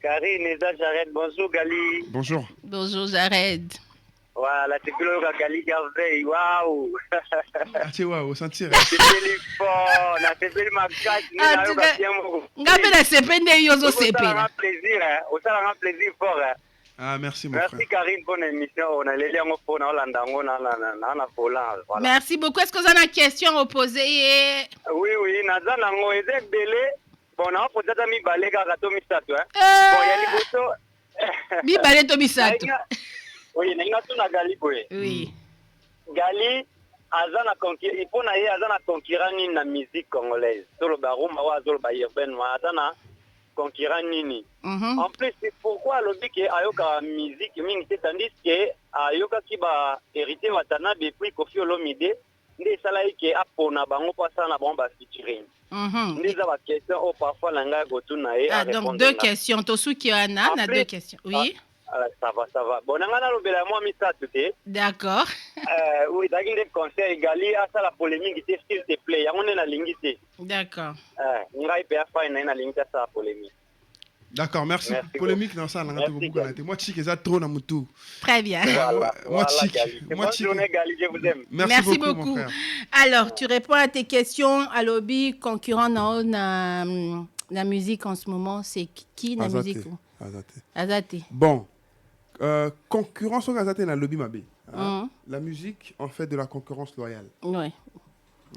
Karine, Eza Jared, bonjour Gali. Bonjour. Bonjour Jared. Voilà, c'est que le Gali Garvey, waouh. Ah, tu vois, au sentir. C'est belle fort, c'est belle magage. Ngabe na sepende yozo sepela. Ça plaisir, au ça un plaisir fort. Ah, merci mon frère. Merci Karine, bonne émission. On a les liens au fond, merci beaucoup. Est-ce que vous avez une question à poser? Oui, Nazana ngo ezek belé. Bon, on a peut-être mis balé garato misato hein. Bon, il y a les photos. Mi balé to misato. Oui, na tout na Gali boy. Oui. Gali azana conquérir, il faut na ye azana conquérir ni na musique congolaise. Solo baruma wa solo ba urbaine wa azana concurrent nini. En plus, c'est pourquoi l'objet qui ayoka musique mingi tandis que ayoka qui ba hérité watana depuis Koffi Olomide ndé sala yake apona bango pasa na bomba featuring. Ndé za ba question au parfois langa gotuna e à répondre. Donc deux questions Tosu qui ana na deux questions. Oui. Ça va. Bon ngana lobela moi misa tuté. D'accord. Oui, daginde conseil Gali asa la polémique s'il te plaît. Yango na lingité. D'accord. Ngai pe afa na lingité sa polémique. D'accord, merci. Polémique dans ça, moi chic et ça trop dans mon tout. Très bien. Moi chic. Bonne journée, Gali, je vous aime. Merci beaucoup. Alors, tu réponds à tes questions à lobby concurrent dans la musique en ce moment, c'est qui la musique? Azate. Bon, concurrence au Azate dans le lobby Mabé. La musique, en fait, de la concurrence loyale. Ouais.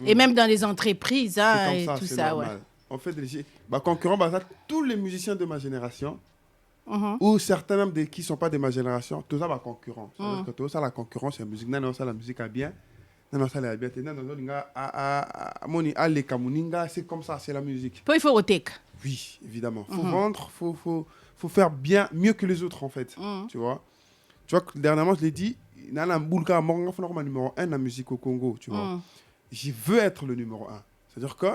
Et même dans les entreprises, hein, et tout ça, ouais. En fait, concurrent, tous les musiciens de ma génération, ou certains même qui ne sont pas de ma génération, tout ça va concurrent. C'est-à-dire que tout ça, la concurrence, c'est la musique. Non, ça, la musique a bien. Non, ça, la bien. C'est comme ça, c'est la musique. Il faut voter. Oui, évidemment. Il faut vendre, faut faire bien, mieux que les autres, en fait. Tu vois, que dernièrement, je l'ai dit, Nana Mboulka Morgan, il faut numéro 1 de la musique au Congo, tu vois. Je veux être le numéro 1. C'est-à-dire que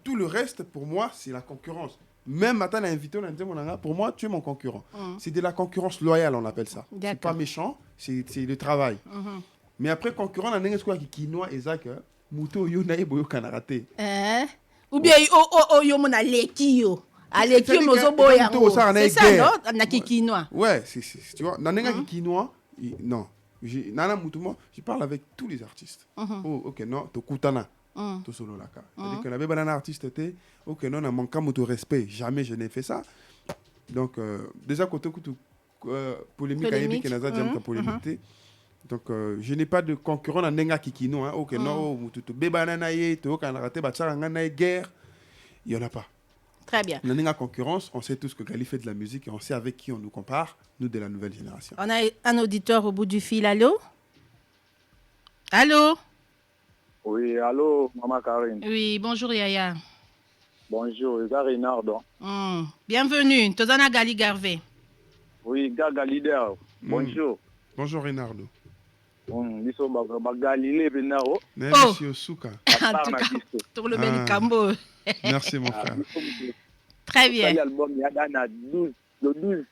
tout le reste, pour moi, c'est la concurrence. Même maintenant, l'invité, on a dit, pour moi, tu es mon concurrent. C'est de la concurrence loyale, on appelle ça. C'est pas méchant, c'est le travail. Mais après, concurrent, on a dit qui noie Isaac, Mouto yo na eboyo kanarate. Ou bien yo mona lekio. Alekio mozo boya. C'est ça, non? On a qui noie. Ouais, tu vois, dans les qui noie, non. Nana Moutouma, je parle avec tous les artistes. Oh, ok, non, to kutana. To solo laka. C'est-à-dire que la bébé d'un artiste était, ok, non, on manque de respect. Jamais je n'ai fait ça. Donc, déjà, côté polémique, il y a polémique. Donc, je n'ai pas de concurrent dans Nenga Kikino. Ok, non, Moutou, bébé nanaye, to kanarate, batchara guerre. Il n'y en a pas. Très bien. Dans la concurrence, on sait tous que Gali fait de la musique et on sait avec qui on nous compare, nous de la nouvelle génération. On a un auditeur au bout du fil. Allô? Allô? Oui, allô, Maman Karine. Oui, bonjour Yaya. Bonjour, Gary Nardo. Bienvenue, Tozana Gali Garvé. Oui, Gaga Leader. Bonjour. Bonjour Renardo. Biso Galilée Benaro. Merci Osuka. Pour le Benicambo. Merci mon frère. Très bien. L'album il y a 12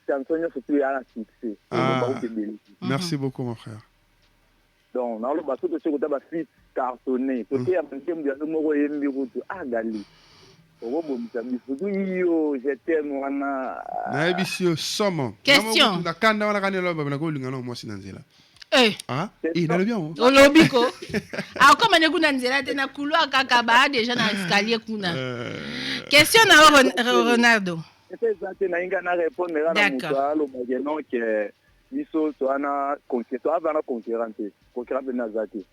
chansons surtout à la succès. Merci beaucoup mon frère. Donc dans le bateau que tu as fait cartonné. Parce qu'il y a un thème de numéro yembi ah Gali. Je t'aime wana. Na ebisio somo. Question. Na kanda wana kanelo babana ko lingana mo sinanzela. Ah, na le bien. Olobiko. Alors comme on est nzela tena couloir kaka ba déjà na escalier kuna. Question na Ronaldo. C'est ça na inga na répondre na mutualo mageno que biso to ana concurrent na zati.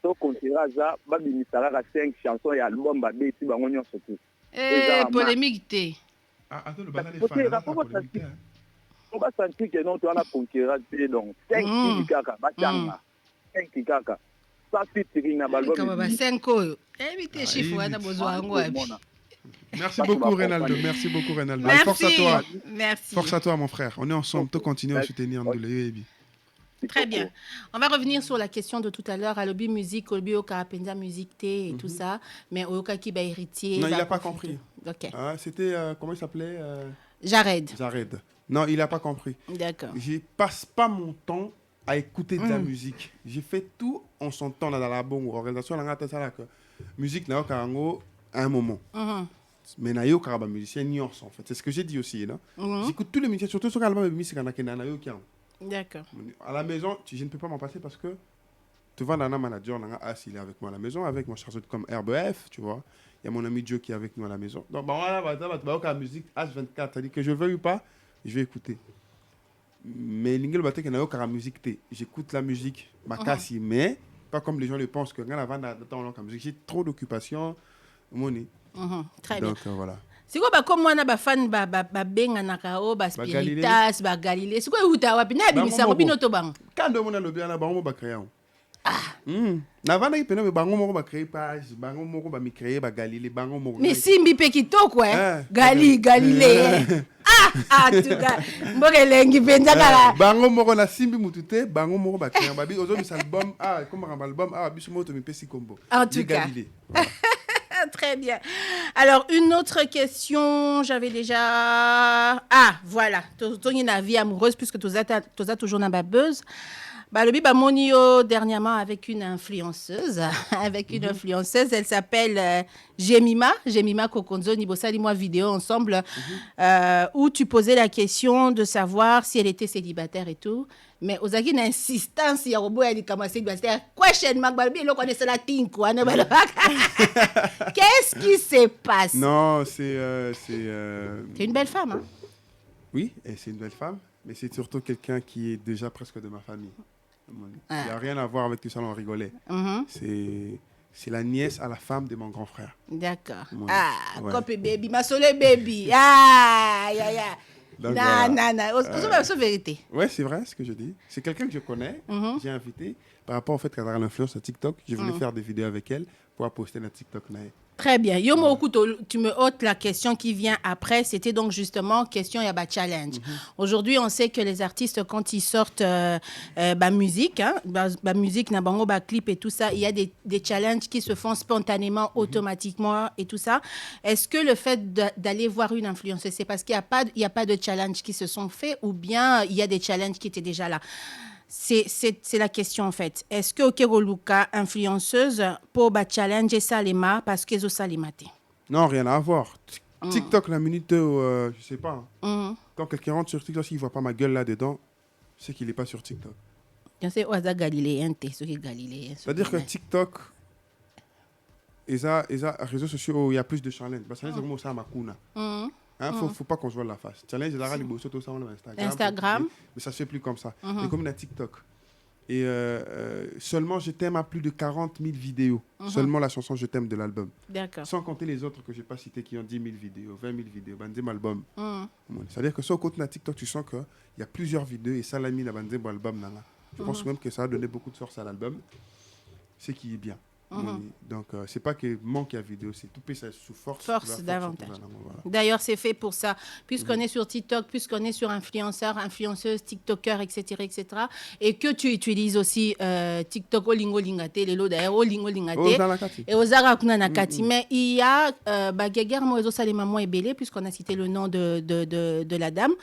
To concurrent za ba bimisara ka 5 chansons ya album ba beti bango nyonso tu. Polémique té. Attends le banane fan. On va sentir que non, tu as la concurrence, donc 5 kaka, batanga, 5 kaka. Ça fit tirina balbo. 5 oyo. Évitez chiffre wana bozo wangu wapi. Merci beaucoup Renaldo, merci beaucoup Renaldo. Merci. Force à toi. Merci. Force à toi mon frère. On est ensemble, tu continues à soutenir nous les. Très bien. On va revenir sur la question de tout à l'heure, à Lobby Musique, Lobby Okarapenza Musique T et tout ça, mais Oyoka qui va héritier. Non, il n'a pas compris. OK. C'était comment il s'appelait Jared. Non, il n'a pas compris. D'accord. Je passe pas mon temps à écouter de la musique. J'ai fait tout en son temps dans la bonne organisation. La musique n'a pas à un moment. Mais n'a pas de musicien en fait. C'est ce que j'ai dit aussi. J'écoute tous les musiciens, surtout sur l'album de musique. D'accord. À la maison, je ne peux pas m'en passer parce que tu vois, Nana Manager, il est avec moi à la maison, avec mon chargeur comme RBF, tu vois. Il y a mon ami Joe qui est avec nous à la maison. Donc, voilà, la musique H24, c'est-à-dire que je veux ou pas, je vais écouter. Mais l'ingénieur Batek n'a aucun musique. J'écoute la musique, ma casse, mais pas comme les gens le pensent que quand la vente attend la musique, j'ai trop d'occupation, money. Très bien. Donc voilà. C'est quoi comme moi na fan benga nakao ba spiritas ba galilée. C'est quoi uta wapi na bimisa ko binoto bang. Quand on a le bien là bango ba créer. Na vana ipena be bango moko ba créer page, bango moko ba mi créer ba galilée, bango moko. Mais simbi pe kitoko galilée. En tout cas, mbokelengi penza kala. Bango moko na simbi mutute, bango moko ba créer ba bi ozo mi album comme un album biso moto mi pesi combo. En tout cas. Très bien. Alors, une autre question, j'avais déjà... Ah, voilà. Tu as une vie amoureuse puisque tu as toujours dans la buzz. Bah, le biba monio dernièrement avec une influenceuse. Elle s'appelle Jemima Kokonzo. Nibosali moi vidéo ensemble où tu posais la question de savoir si elle était célibataire et tout. Mais aux une insistance, il y a robot qui commence à dire question qu'est-ce qui se passe? Non, c'est une belle femme, hein? Oui, et c'est une belle femme, mais c'est surtout quelqu'un qui est déjà presque de ma famille. Il n'y a rien à voir avec tout ça, on rigolait. C'est la nièce à la femme de mon grand frère. D'accord. Ouais. Copy baby, ma soleil baby. Ya. Donc, C'est vérité. Ouais, c'est vrai ce que je dis. C'est quelqu'un que je connais. J'ai invité par rapport au fait qu'elle a l'influence sur TikTok. Je voulais faire des vidéos avec elle pour poster dans TikTok. Très bien. Tu me ôtes la question qui vient après. C'était donc justement question Yaba Challenge. Aujourd'hui, on sait que les artistes, quand ils sortent musique, musique, clip et tout ça, il y a des challenges qui se font spontanément, automatiquement et tout ça. Est-ce que le fait d'aller voir une influenceuse, c'est parce qu'il n'y a pas de challenge qui se sont faits ou bien il y a des challenges qui étaient déjà là? C'est la question en fait. Est-ce que Okegoluka, influenceuse, pour challenge Salema parce qu'ils ont salimate? Non, rien à voir. TikTok, la minute, je sais pas. Quand quelqu'un rentre sur TikTok, s'il voit pas ma gueule là-dedans, c'est qu'il n'est pas sur TikTok. C'est galiléen, c'est galiléen. C'est-à-dire que TikTok, et ça, réseaux sociaux où il y a plus de challenges. C'est vraiment ça, ma kuna. Faut pas qu'on se voit la face. Challenge, Instagram. Mais ça se fait plus comme ça. C'est comme la TikTok. Et seulement Je t'aime a plus de 40 000 vidéos. Seulement la chanson Je t'aime de l'album. D'accord. Sans compter les autres que je n'ai pas cités qui ont 10 000 vidéos, 20 000 vidéos, bandem album. C'est-à-dire que sur le côté de TikTok, tu sens qu'il y a plusieurs vidéos et ça l'a mis la bandem album. Je pense même que ça a donné beaucoup de force à l'album. Ce qui est bien. Donc, c'est pas que manque à vidéo, c'est tout ça sous force. Force davantage. D'ailleurs, c'est fait pour ça. Puisqu'on est sur TikTok, puisqu'on est sur influenceuses, TikTokers, etc., et que tu utilises aussi TikTok, Olingo-Lingate, les lots d'ailleurs, Olingo-Lingate, et Ozara Kunanakati. Mais il y a Gaguerre Moezo Salemamo et Bélé, puisqu'on a cité le nom de la dame.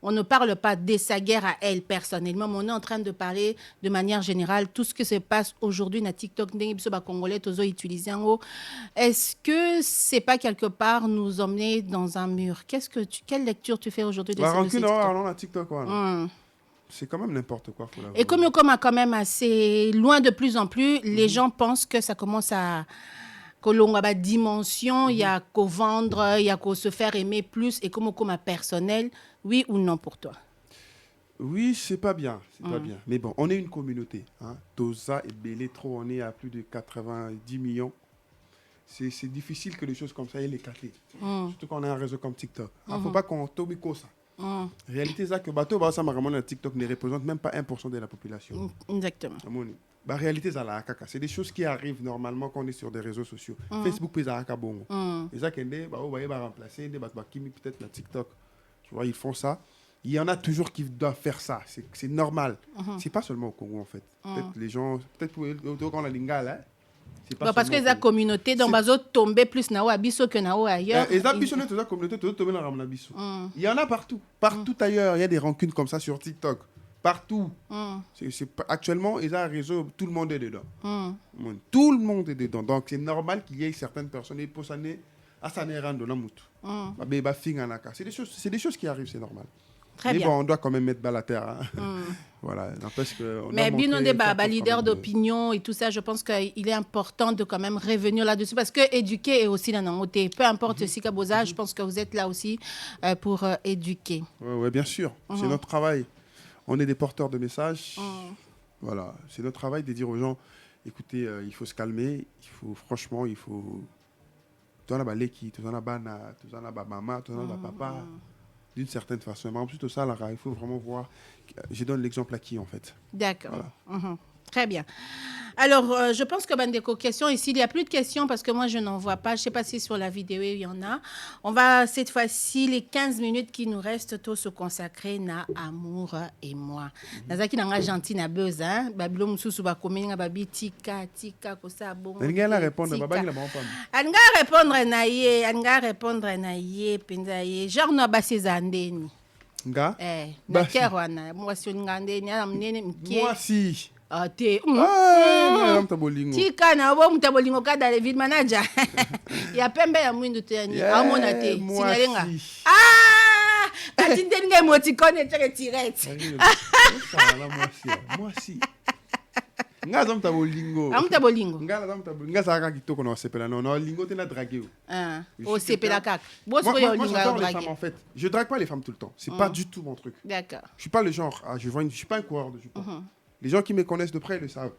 On ne parle pas de sa guerre à elle personnellement, mais on est en train de parler de manière générale tout ce qui se passe aujourd'hui dans TikTok, congolais, est-ce que c'est pas quelque part nous emmener dans un mur? Quelle lecture tu fais aujourd'hui de TikTok? C'est quand même n'importe quoi. Et comme on a quand même assez loin de plus en plus, les gens pensent que ça commence à... que l'on a une dimension, il y a qu'au vendre, il y a qu'au se faire aimer plus, et comme personnel, oui ou non pour toi? Oui, c'est pas bien, pas bien. Mais bon, on est une communauté. Toza et Bélé, trop, on est à plus de 90 millions. C'est difficile que les choses comme ça aient éclaté. Surtout quand on a un réseau comme TikTok. Il ne faut pas qu'on tombe ça. Réalité, c'est que Bateau, ça m'a TikTok ne représente même pas 1% de la population. Exactement. Réalité, c'est des choses qui arrivent normalement quand on est sur des réseaux sociaux. Facebook, peut bongo. Et ça, va remplacer peut-être la TikTok. Tu vois, ils font ça. Il y en a toujours qui doivent faire ça. C'est normal. C'est pas seulement au Congo, en fait. Peut-être les gens... Peut-être quand la lingala, c'est pas parce que la communauté, donc, ils tomber plus na abisso que na ailleurs. Et la communauté, tomber dans la abisso. Il y en a partout. Partout ailleurs, il y a des rancunes comme ça sur TikTok. Partout. Actuellement, il y a un réseau, tout le monde est dedans. Tout le monde est dedans. Donc, c'est normal qu'il y ait certaines personnes pour ça. C'est des choses qui arrivent, c'est normal. Très bien. Bon, on doit quand même mettre balle à terre. Voilà, mais bien on est leader d'opinion et tout ça, je pense qu'il est important de quand même revenir là-dessus parce que éduquer est aussi dans notre côté. Peu importe si Kaboza, je pense que vous êtes là aussi pour éduquer. Oui, bien sûr. C'est notre travail. On est des porteurs de messages. Voilà, c'est notre travail de dire aux gens, écoutez, il faut se calmer, franchement, il faut... Tu en as l'équipe, tu en as bana, tu en as maman, tu en as papa, d'une certaine façon. Mais en plus de ça, il faut vraiment voir. Je donne l'exemple à qui, en fait. D'accord. Voilà. Très bien. Alors, je pense que Bandeko, question ici, il n'y a plus de questions parce que moi, je n'en vois pas. Je ne sais pas si sur la vidéo, il y en a. On va, cette fois-ci, les 15 minutes qui nous restent, tous se consacrer à Amour et moi. Nazaki nanga gentil na buzz, hein. Babilo mususu ba komenga babi tika kosa bon. Anga répondre, babanga ba femme. Anga répondre na ye penza ye. Genre no baseza ndeni. Nga? Na kerwana, moi si ngandeni ala mnene mkie. Moi si. Te. Tika na bo mutabolingo kada le vide manager. Ya pembe ya mwindu te ni. Amona te. Sinalenga. Atindeni ngai motikone tere tirette. Moi si. Nga za mutabolingo. Mutabolingo. Nga za mutabolingo. Nga za ka kitoko na sepela no lingo te na draguer. O sepela kaka. Moi j'adore les femmes en fait. Je drague pas les femmes tout le temps. C'est pas du tout mon truc. D'accord. Je suis pas le genre je suis pas un coureur de jupons. Les gens qui me connaissent de près le savent.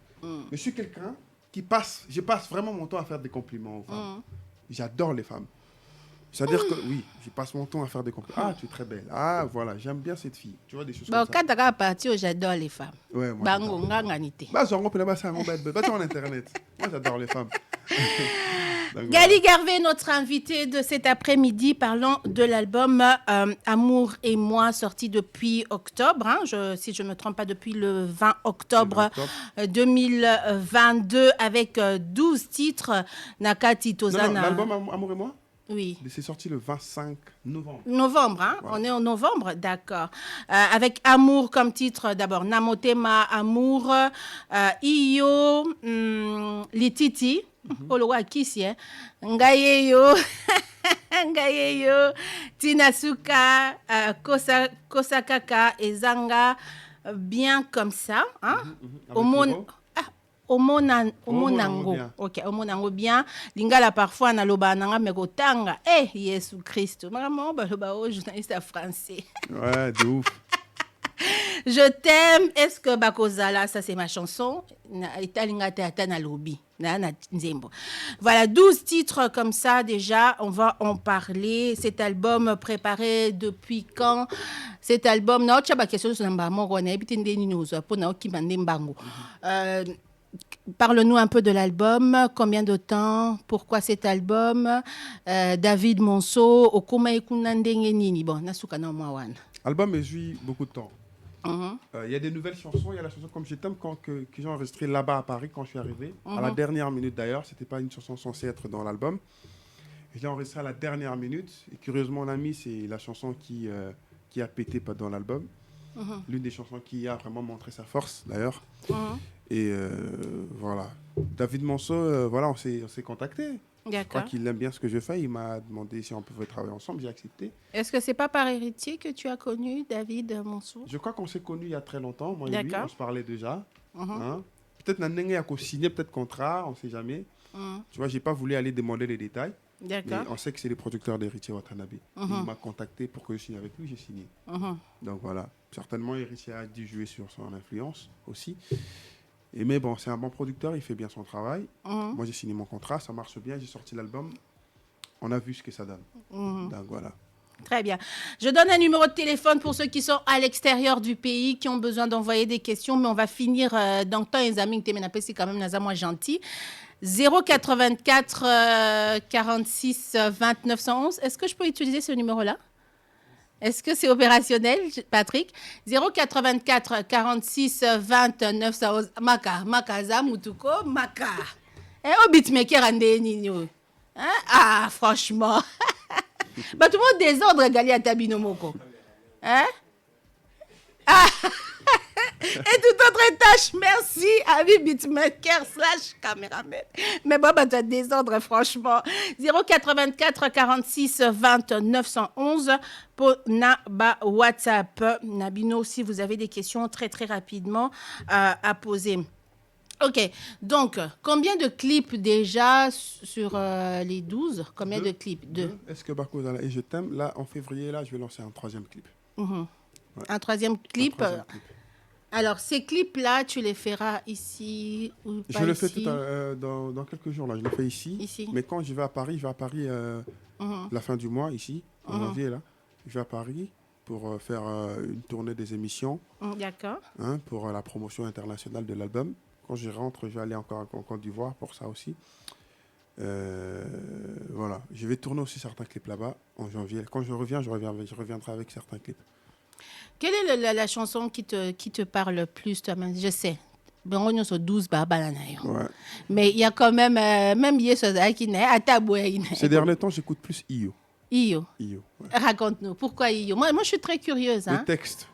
Je suis quelqu'un je passe vraiment mon temps à faire des compliments aux femmes. J'adore les femmes. C'est-à-dire que, oui, je passe mon temps à faire des compliments. Ah, tu es très belle. Ah, voilà, j'aime bien cette fille. Tu vois, des choses comme ça. Quand tu as parti, j'adore les femmes. Ouais, moi, sur Internet. Moi, j'adore les femmes. Gali Garvey, notre invité de cet après-midi, parlant de l'album Amour et moi, sorti depuis octobre, si je ne me trompe pas, depuis le 20 octobre 2022, avec 12 titres. Nakati Tozana. L'album Amour et moi? Oui. C'est sorti le 25 novembre. Novembre, hein? Voilà. On est en novembre, d'accord. Avec Amour comme titre, d'abord Namotema, Amour, Iyo, Lititi, Olowa Kisi, Ngayeyo, Ngayeyo, Tinasuka, Kosakaka et Zanga, bien comme ça. Hein? Omonango. Ok, omonango bien. Lingala parfois na loba nanga megotanga. Yesu Christ. Maman, baloba journaliste français. Ouais, de ouf. Je t'aime. Est-ce que Bakozala, ça c'est ma chanson. Voilà, 12 titres comme ça déjà, on va en parler. Cet album préparé depuis quand? Cet album, parle-nous un peu de l'album, combien de temps, pourquoi cet album, David Monceau, L'album me suit beaucoup de temps. Il y a des nouvelles chansons, il y a la chanson Comme je t'aime que j'ai enregistrée là-bas à Paris quand je suis arrivé, à la dernière minute d'ailleurs, c'était pas une chanson censée être dans l'album. Je l'ai enregistrée à la dernière minute, et curieusement on a mis, c'est la chanson qui a pété pas dans l'album. L'une des chansons qui a vraiment montré sa force d'ailleurs. Et voilà. David Monceau, voilà, on s'est contacté. Je crois qu'il aime bien ce que je fais. Il m'a demandé si on pouvait travailler ensemble. J'ai accepté. Est-ce que c'est pas par héritier que tu as connu David Monceau? Je crois qu'on s'est connus il y a très longtemps. Moi et lui, on se parlait déjà. Peut-être Nanenge a signé peut-être contrat, on ne sait jamais. Tu vois, j'ai pas voulu aller demander les détails. Mais on sait que c'est le producteur d'Héritier Watanabe. Il m'a contacté pour que je signe avec lui, j'ai signé. Donc voilà. Certainement, Héritier a dû jouer sur son influence aussi. Mais bon, c'est un bon producteur, il fait bien son travail. Moi, j'ai signé mon contrat, ça marche bien, j'ai sorti l'album. On a vu ce que ça donne. Donc voilà. Très bien. Je donne un numéro de téléphone pour ceux qui sont à l'extérieur du pays, qui ont besoin d'envoyer des questions, mais on va finir dans le temps, les amis, c'est quand même Naza, moi gentil. 084 46 29 111. Est-ce que je peux utiliser ce numéro-là? Est-ce que c'est opérationnel, Patrick? 084 46 29 111. Maka, Zamutuko, Maka. Au beatmaker, ah, franchement. Bah, tout le monde désordre, Gali à Tabinomoko. Hein? Ah! Et toute autre tâche, merci, Avi beatmaker / caméraman. Mais bon, bah, tu as désordre, franchement. 084 46 29 111 pour Naba WhatsApp. Nabino, si vous avez des questions très, très rapidement à poser. Ok, donc, combien de clips déjà sur les 12? Combien de clips? 2. Est-ce que Bakozala et Je t'aime, là, en février, là, je vais lancer un 3e clip. Ouais. Un troisième clip. Alors, ces clips-là, tu les feras ici ou pas? Je le fais dans quelques jours, là. Je le fais ici. Mais quand je vais à Paris, la fin du mois, ici, en janvier, là. Je vais à Paris pour faire une tournée des émissions. D'accord. Pour la promotion internationale de l'album. Quand je rentre, je vais aller encore en Côte d'Ivoire pour ça aussi. Voilà. Je vais tourner aussi certains clips là-bas en janvier. Quand je reviendrai avec certains clips. Quelle est la chanson qui te parle le plus, toi-même? Je sais. Ben, on est sur 12 barbares. Ouais. Mais il y a quand même qui n'est à taboué. Ces derniers temps, j'écoute plus Iyo. Iyo. Ouais. Raconte-nous, pourquoi Iyo? Moi, je suis très curieuse. Hein?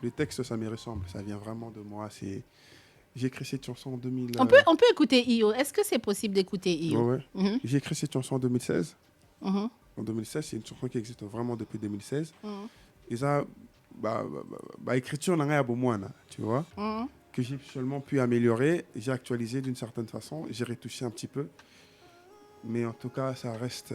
Les textes, ça me ressemble. Ça vient vraiment de moi. J'ai écrit cette chanson en 2000. On peut écouter Iyo. Est-ce que c'est possible d'écouter Iyo? Ouais. Mm-hmm. J'ai écrit cette chanson en 2016. Mm-hmm. En 2016, c'est une chanson qui existe vraiment depuis 2016. Mm-hmm. Et ça, écriture, on a un bon tu vois. Mm-hmm. Que j'ai seulement pu améliorer. J'ai actualisé d'une certaine façon. J'ai retouché un petit peu. Mais en tout cas, ça reste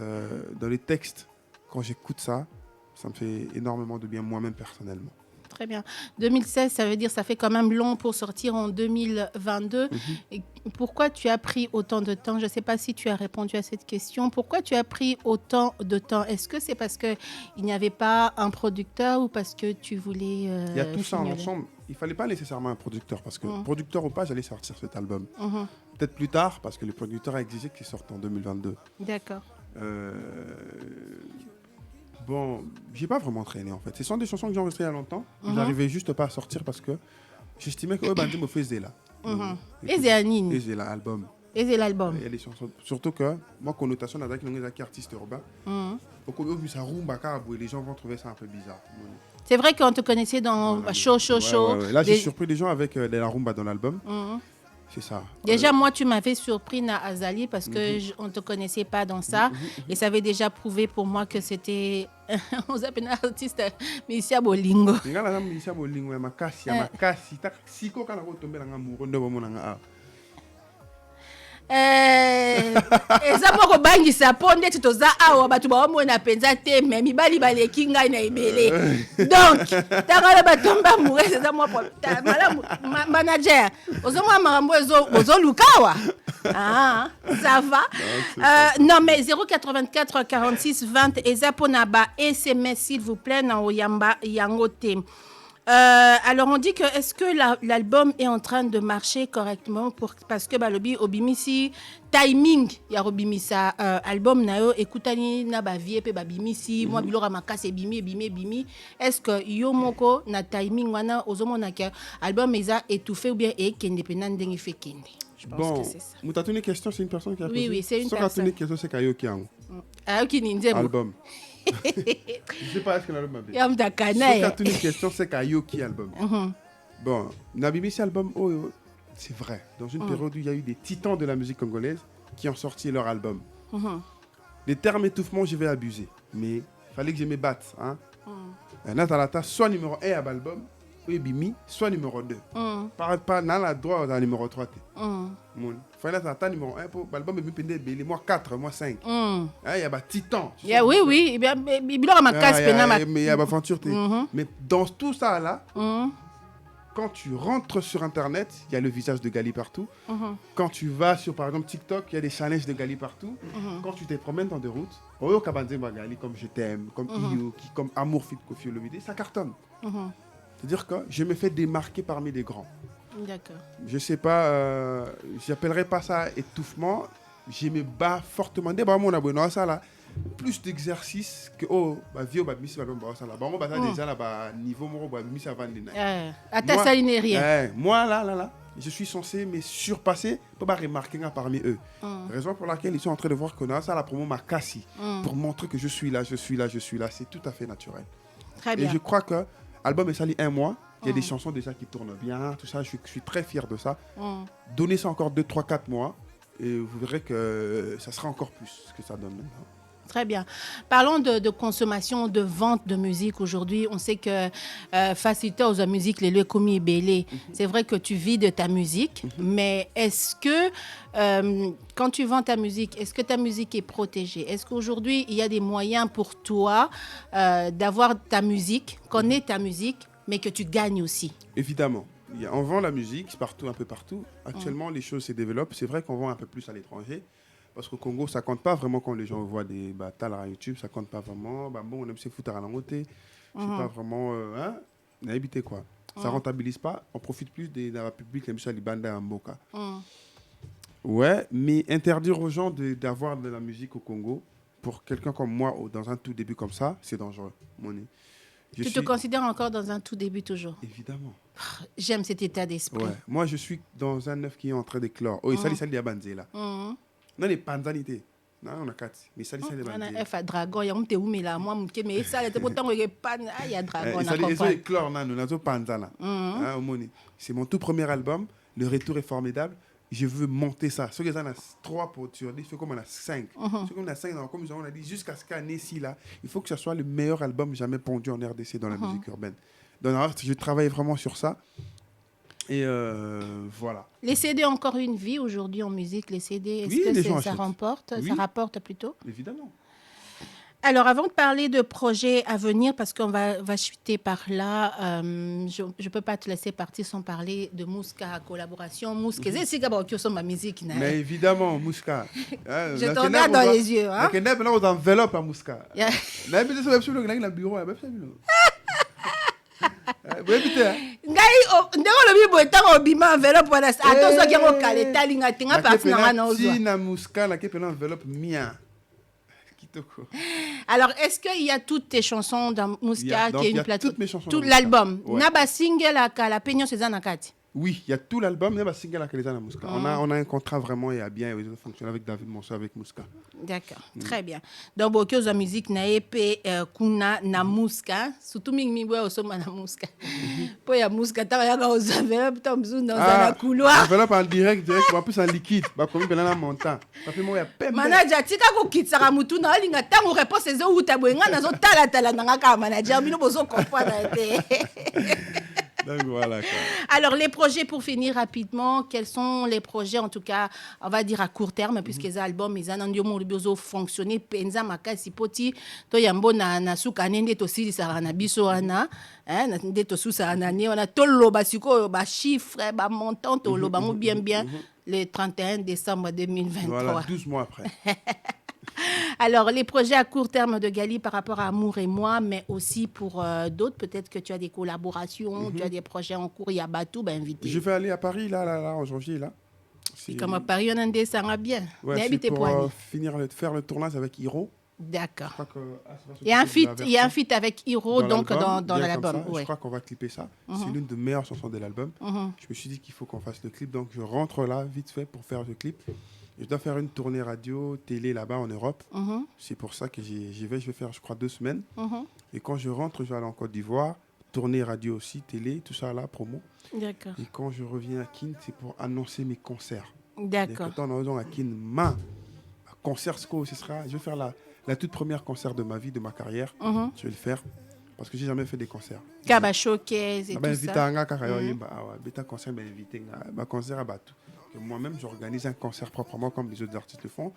dans les textes. Quand j'écoute ça, ça me fait énormément de bien moi-même personnellement. Très bien. 2016, ça veut dire ça fait quand même long pour sortir en 2022. Mm-hmm. Et pourquoi tu as pris autant de temps? Je ne sais pas si tu as répondu à cette question. Pourquoi tu as pris autant de temps? Est-ce que c'est parce qu'il n'y avait pas un producteur ou parce que tu voulais... Il y a tout ça ensemble. Il ne fallait pas nécessairement un producteur parce que producteur ou pas, j'allais sortir cet album. Peut-être plus tard parce que le producteur a exigé qu'il sorte en 2022. D'accord. Bon, j'ai pas vraiment traîné en fait. Ce sont des chansons que j'ai enregistrées il y a longtemps. J'arrivais juste pas à sortir parce que j'estimais que je me faisais là. Et c'est Anine. Et c'est l'album. Et c'est l'album. Il y a des chansons. Surtout que moi, connotation avec les artistes urbains. Les gens vont trouver ça un peu bizarre. C'est vrai qu'on te connaissait dans Chaud. Ouais. Là, j'ai surpris les gens avec de la rumba dans l'album. C'est ça. Déjà, moi, tu m'avais surpris à Azali parce qu'on ne te connaissait pas dans ça. Et ça avait déjà prouvé pour moi que c'était... On s'appelle un artiste, Missia Bolingo. eza moko bangisa po ndeti toza awa bato baomona mpenza te me mibali baleki ngai na ebele donc takala batomba mourese eza mwa malamu manager ozomwa makambo ozoluka awa ça va non mais 084 46 20 eza mpona ba SMS s'il vous plaît na oyamba yango te. Alors on dit que est-ce que l'album est en train de marcher correctement parce que balobi obimisi timing ya obimisa album na yo ekutani na ba vie pe ba bimisi moi bilora makase bimi est-ce que yo moko na timing wana ozomona que album eza étouffé ou bien ekende pena ndenge fe kende? Je pense que c'est ça. Mutatuni question, c'est une personne qui a posé. Oui, c'est une personne. Mutatuni question, c'est Kayoki Ango. Ayoki Ninzemo. Album. Je sais pas est-ce que l'album a bien. Mutatuni question, c'est Kayoki album. Bon, Nabimisi album, c'est vrai. Dans une période où il y a eu des titans de la musique congolaise qui ont sorti leur album. Les termes étouffement, je vais abuser. Mais il fallait que je me batte. Natalata, soit numéro 1 à l'album, Bimi, soit numéro 2. Pas dans la droite à numéro 3. Il fallait attendre numéro 1 pour l'album, et moi 4, moi 5. Il y a des titans. Oui. Il y a des aventures. Mais dans tout ça là, quand tu rentres sur Internet, il y a le visage de Gali partout. Quand tu vas sur, par exemple, TikTok, il y a des challenges de Gali partout. Quand tu te promènes dans des routes, Gali comme Je t'aime, comme Iyo, comme Amour Fit Kofi Olomide, ça cartonne. C'est-à-dire que je me fais démarquer parmi les grands. D'accord. Je sais pas, j'appellerais pas ça étouffement. Je me bats fortement. Plus d'exercices que vieux déjà là niveau moi là je suis censé me surpasser pour remarquer parmi eux. Raison pour laquelle ils sont en train de voir que ça la promo m'a cassé pour montrer que je suis là, c'est tout à fait naturel. Très bien. Et je crois que l'album est sali 1 mois. Il y a des chansons déjà qui tournent bien, tout ça. Je suis très fier de ça. Donnez ça encore 2, 3, 4 mois et vous verrez que ça sera encore plus ce que ça donne maintenant. Très bien. Parlons de consommation, de vente de musique. Aujourd'hui, on sait que faciliter aux musiques, les lieux commis belé. C'est vrai que tu vis de ta musique, mais est-ce que quand tu vends ta musique, est-ce que ta musique est protégée? Est-ce qu'aujourd'hui, il y a des moyens pour toi d'avoir ta musique, connaître ta musique, mais que tu gagnes aussi? Évidemment. On vend la musique un peu partout. Actuellement, les choses se développent. C'est vrai qu'on vend un peu plus à l'étranger. Parce qu'au Congo, ça ne compte pas vraiment quand les gens voient des batailles à YouTube. Ça ne compte pas vraiment. On aime se foutre à la montée. Je ne sais pas vraiment... on a évité quoi. Ça ne rentabilise pas. On profite plus de la République, les Banda et Mboka. Ouais, mais interdire aux gens d'avoir de la musique au Congo, pour quelqu'un comme moi, dans un tout début comme ça, c'est dangereux. Tu te considères encore dans un tout début toujours? Évidemment. J'aime cet état d'esprit. Ouais. Moi, je suis dans un œuf qui est en train d'éclore. Oh, il s'agit de banzé là. Non, les panzanités. Non, on a quatre. Mais ça, c'est des banzé. On a F à dragon, il y a un peu où, mais là, moi, mais ça, il y a dragon. Ça, éclore, nous avons panzana. C'est mon tout premier album. Le retour est formidable. Je veux monter ça. Ceux qui ont 3 pour sur 10, ceux qui ont 5. Ceux qui ont 5, comme on a dit, jusqu'à ce qu'année ci là, il faut que ce soit le meilleur album jamais pondu en RDC dans la musique urbaine. Donc, je travaille vraiment sur ça. Et voilà. Les CD ont encore une vie aujourd'hui en musique, les CD, est-ce que ça rapporte plutôt? Évidemment. Alors, avant de parler de projets à venir, parce qu'on va chuter par là, je ne peux pas te laisser partir sans parler de Mouska, collaboration. Mouska, c'est ma musique. Mais évidemment, Mouska. Je te regarde dans les yeux. Hein? Il y a une enveloppe à Mouska. Il y a un bureau. Alors, est-ce qu'il y a toutes tes chansons dans Mouska qui est une plateforme? Toutes mes chansons. Tout l'album. Naba single à la peignon c'est Zanakati. Oui, il y a tout l'album, Naba single à la Mouska. On a un contrat vraiment et à bien fonctionner avec David Monceau avec Mouska. D'accord, très bien. Donc, beaucoup de musique na EP kuna na Mouska, surtout mi boy osoma na Mouska. Pour ya Mouska ta ya ga ozavela putain mzu dans la couloir. Enveloppe en direct, en plus en liquide, ba comme ben na montant. Ça fait moi ya pembe. Manager tika ko kitsaka mutu na linga tango réponse ezo uta boyenga nazo tala nanga ka manager bino bozo comprendre te. Donc, voilà, quoi. Alors, les projets, pour finir rapidement, quels sont les projets, en tout cas, on va dire à court terme, puisque les albums, ils ont fonctionné, penza makasi poti, to yambo na suka nende to sili sarana biso ana, nende to su sarana ne, on a to lo basiko, ba chiffre, ba montant, to lo bango bien, le 31 décembre 2023. Voilà, 12 mois après. Alors, les projets à court terme de Gali par rapport à Amour et moi, mais aussi pour d'autres, peut-être que tu as des collaborations, tu as des projets en cours, il y a Batou, invité. Je vais aller à Paris, là, en janvier, là. Comme à Paris, on a des ça va bien. Ouais, c'est pour faire le tournage avec Hiro. D'accord. Il y a un feat avec Hiro donc dans l'album. Je crois qu'on va clipper ça. C'est l'une des meilleures chansons de l'album. Je me suis dit qu'il faut qu'on fasse le clip, donc je rentre là, vite fait, pour faire le clip. Je dois faire une tournée radio, télé là-bas en Europe. C'est pour ça que je vais faire, je crois, 2 semaines. Et quand je rentre, je vais aller en Côte d'Ivoire, tournée radio aussi, télé, tout ça là, promo. D'accord. Et quand je reviens à Kin, c'est pour annoncer mes concerts. D'accord. Quand on est à Kin, concert, ce sera, je vais faire la toute première concert de ma vie, de ma carrière. Je vais le faire. Parce que j'ai jamais fait des concerts. Kaba showcase et tout ça. Concert à Batou. Moi-même, j'organise un concert proprement comme les autres artistes le font.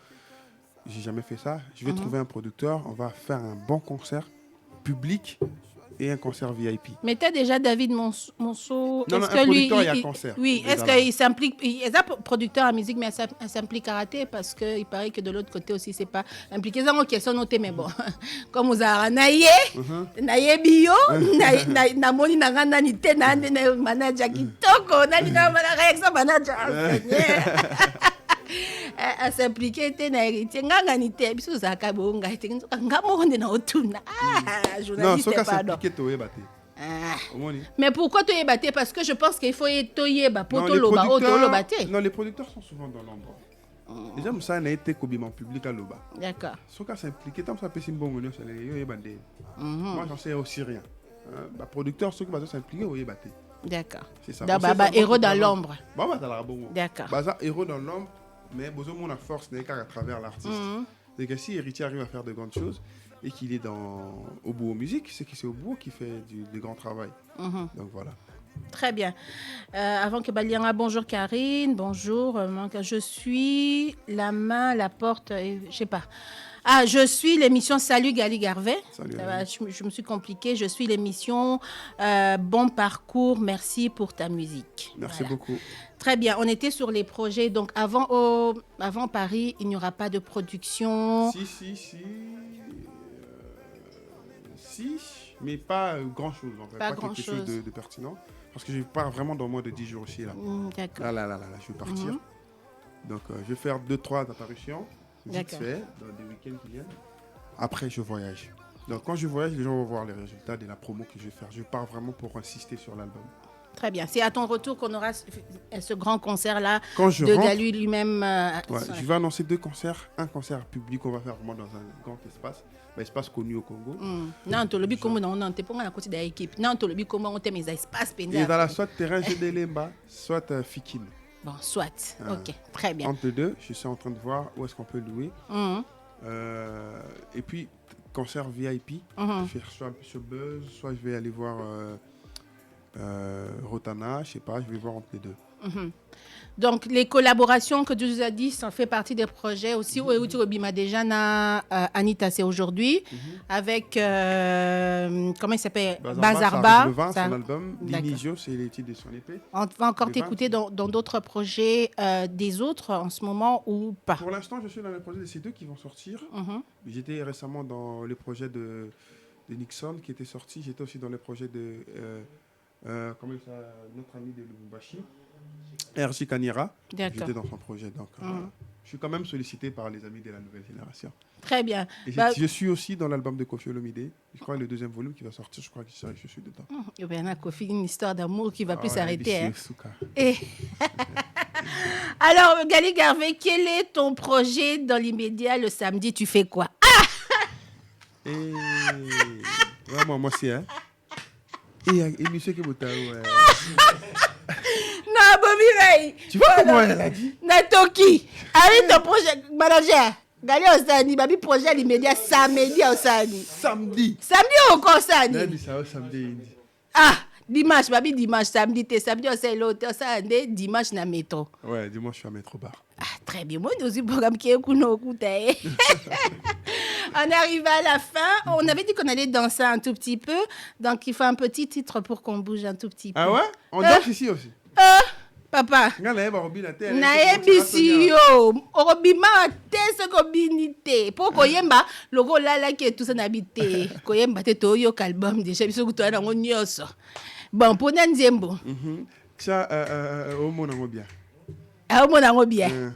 J'ai jamais fait ça. Je vais trouver un producteur. On va faire un bon concert public et un concert VIP. Mais tu as déjà David Monceau. Non, un producteur, il y a concert. Oui, est-ce qu'il s'implique? Il est un producteur en musique, mais il s'implique à rater parce qu'il paraît que de l'autre côté aussi, c'est pas impliqué. C'est une question notée, mais bon. Comme vous avez naïe bio, namoni nangana ni te na manager kitoko, nani na réaction manager. À s'impliquer na héritier nganga ni te biso za ka bonga te ngamo na otuna journaliste pardon. Mais pourquoi tu es batté? Parce que je pense qu'il faut toyeba pour to loba batté. Non, les producteurs sont souvent dans l'ombre. Les gens ça n'a été qu'au public à loba. D'accord. Ce cas s'impliquer tant ça peut simbongo ça les bandé. Moi j'en sais aussi rien. Bah producteur ceux qui va s'impliquer au batté. D'accord. C'est ça. Héros dans l'ombre. D'accord. Bah héros dans l'ombre. Mais besoin de la force n'est qu'à travers l'artiste. C'est que si Héritier arrive à faire de grandes choses et qu'il est au bout aux musiques, c'est que c'est au bout qui fait du grand travail. Donc voilà. Très bien. Avant que Balianga, bonjour Karine, bonjour. Je suis la main, la porte, je sais pas. Ah, je suis l'émission Salut Gali Garvey. Salut, je me suis compliquée. Je suis l'émission Bon Parcours. Merci pour ta musique. Merci beaucoup. Très bien. On était sur les projets. Donc, avant Paris, il n'y aura pas de production. Si, mais pas grand-chose. En fait. Pas quelque chose de pertinent. Parce que je pars vraiment dans le mois de 10 jours aussi. Là. D'accord. Là, je vais partir. Donc, je vais faire 2-3 apparitions, vite D'accord. fait, dans des week-ends qui viennent. Après, je voyage. Donc, quand je voyage, les gens vont voir les résultats de la promo que je vais faire. Je pars vraiment pour insister sur l'album. Très bien. C'est à ton retour qu'on aura ce grand concert-là Quand je de rentre, Galu lui-même. Ouais, je vais annoncer 2 concerts. Un concert public qu'on va faire vraiment dans un grand espace. Un espace connu au Congo. Non, tu le comme non, t'es pas à côté de l'équipe. Non, tu le comme on t'aime les espaces Et dans la soit terrain GD soit Fikine. Bon, soit. Ok, très bien. Entre les deux, je suis en train de voir où est-ce qu'on peut louer. Et puis, concert VIP. Je vais faire soit un peu sur Buzz, soit je vais aller voir Rotana, je sais pas, je vais voir entre les deux. Donc, les collaborations que tu nous as dit, ça fait partie des projets aussi. Où tu as déjà Anita, c'est aujourd'hui, avec, comment il s'appelle, Bazarba. Son album. Dinigio, c'est les titres de son épée. On va encore t'écouter dans d'autres projets des autres en ce moment ou pas? Pour l'instant, je suis dans les projets de ces deux qui vont sortir. J'étais récemment dans les projets de Nixon qui était sorti. J'étais aussi dans les projets de comment il s'appelle, notre ami de Lubumbashi, R.J. Kanira. J'étais dans son projet. Donc, je suis quand même sollicité par les amis de la nouvelle génération. Très bien. Et je suis aussi dans l'album de Koffi Olomide. Je crois le 2e volume qui va sortir. Je crois que je suis dedans. Il y a Koffi, une histoire d'amour qui va plus s'arrêter. Hein. Et... Alors, Gali Garvey, quel est ton projet dans l'immédiat le samedi? Tu fais quoi? Ouais, moi aussi, hein. Et monsieur Kebotaro, non, Bobi, tu vois comment elle a dit? Natoki, avec ton projet, manager, Gali Osani, babi projet l'immédiat samedi Osani. Samedi ou encore Osani? Samedi. Ah, dimanche, babi dimanche, samedi, Osani, l'autre, Osani, dimanche na métro. Ouais, dimanche, je suis à métro bar. Ah, très bien, moi, nous aussi, programme qui est On arrive à la fin. On avait dit qu'on allait danser un tout petit peu. Donc, il faut un petit titre pour qu'on bouge un tout petit peu. Ah ouais? On danse ici aussi? Papa. Naebisi yo. Orobima te se kobinite. Pour koyemba, logo lala qui est tout ça n'habité. Koyemba te toyo album déjà biso kutoana ngo nyoso. Bon, pour Nanzembo. Ça au mon bien. Ah, au mon bien.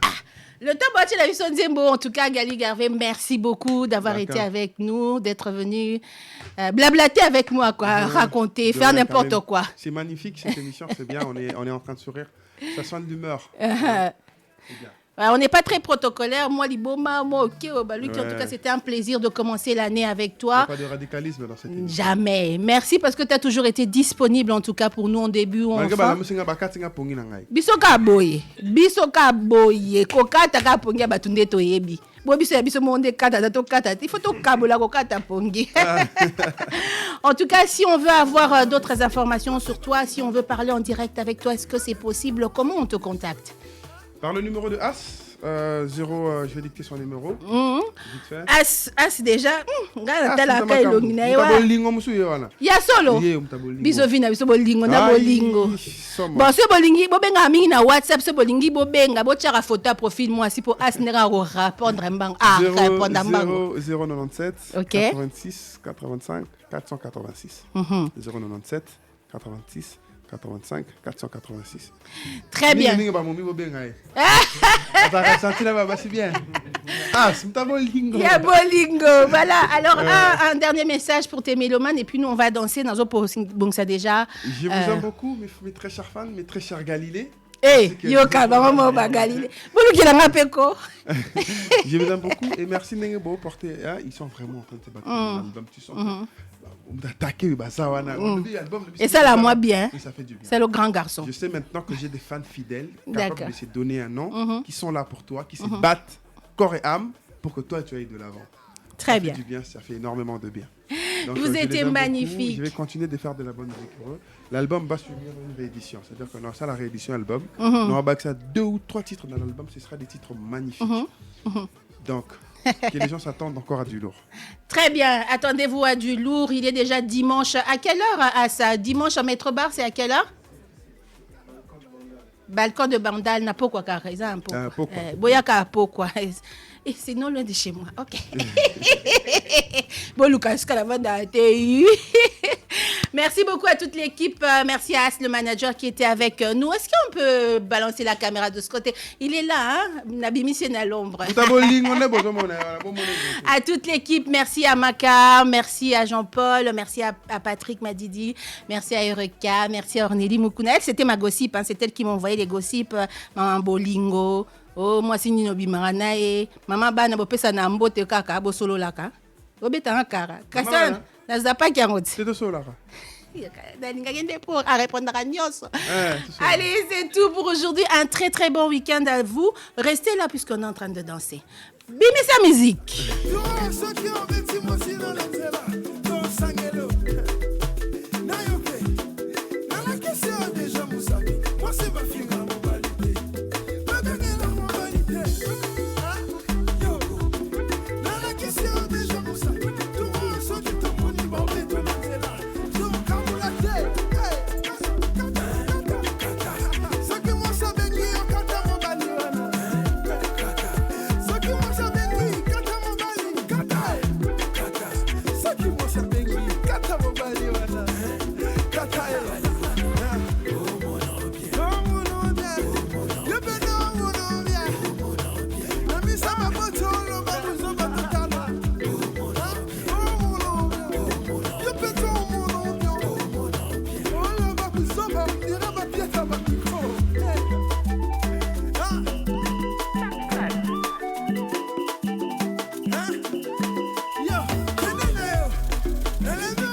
Le temps battu la mission Nzembo, en tout cas, Gali Garvey, merci beaucoup d'avoir été avec nous, d'être venu blablater avec moi, quoi, raconter, faire n'importe quoi. C'est magnifique cette émission, c'est bien, on est en train de sourire. Ça sent de l'humeur. On n'est pas très protocolaire. Moi, Liboma, moi, ok. En tout cas, c'était un plaisir de commencer l'année avec toi. Il n'y a pas de radicalisme dans cette émission. Jamais. Merci parce que tu as toujours été disponible, en tout cas, pour nous en début ou en fin. Bisoka boye. Kokata ka pongi batunde to yebi. Biso monde kata to kata. Il faut to kabola kokata pongi. En tout cas, si on veut avoir d'autres informations sur toi, si on veut parler en direct avec toi, est-ce que c'est possible? Comment on te contacte? Par le numéro de As, 0, je vais dicter son numéro. Vite fait. As déjà. Ya solo. Biso vina biso bolingo na bolingo. Bon, ce bolingi bobenga mingi na WhatsApp, ce bolingi bobenga bo tchara photo à profil moi si pour As nera répondre mbango. Ah, répondre mbango. 097 86 85 486. 097 86 85 486. Très bien. Il y a Bolingo. Voilà. Alors, un dernier message pour tes mélomanes et puis nous, on va danser dans un bon ça déjà. Je vous aime beaucoup, mes très chers fans, mes très chers Galilée. Yoka, maman, Galilée. Je vous aime beaucoup et merci Nengo porter. Ils sont vraiment en train de se battre dans l'album. Tu sens. Et ça là, moi bien. Ça fait du bien. C'est le grand garçon. Je sais maintenant que j'ai des fans fidèles, capables de se donner un nom, qui sont là pour toi, qui se battent corps et âme pour que toi tu ailles de l'avant. Très bien. Ça fait du bien, ça fait énormément de bien. Donc, vous étiez magnifique. Je vais continuer de faire de la bonne musique pour eux. L'album va subir une réédition. C'est-à-dire qu'on a ça, la réédition album. On aura que ça 2 ou 3 titres dans l'album. Ce sera des titres magnifiques. Donc, que les gens s'attendent encore à du lourd. Très bien. Attendez-vous à du lourd. Il est déjà dimanche. À quelle heure à ça? Dimanche à Maître Bar, c'est à quelle heure? Balcon de Bandal, n'a pas quoi, par exemple. Boyaka, pourquoi? Et sinon, loin de chez moi. Ok. Bon, Lucas, Merci beaucoup à toute l'équipe. Merci à As, le manager qui était avec nous. Est-ce qu'on peut balancer la caméra de ce côté? Il est là, hein? Nabimi, c'est à l'ombre. À toute l'équipe, merci à Makar, merci à Jean-Paul, merci à Patrick Madidi, merci à Eureka, merci à Ornélie Moukouna. Elle, c'était ma gossip, hein, c'est elle qui m'envoyait les gossips. Maman Bolingo, oh, moi c'est Nino Bimaranae, Maman Bana Bopesa Nambote Kaka, Bosolo Laka, Obeta Kara, Kassan, Nazapa Kiangot. C'est de Solo Laka. À répondre à Nios. Allez, c'est tout pour aujourd'hui. Un très très bon week-end à vous. Restez là puisqu'on est en train de danser. Bimez sa musique. Let me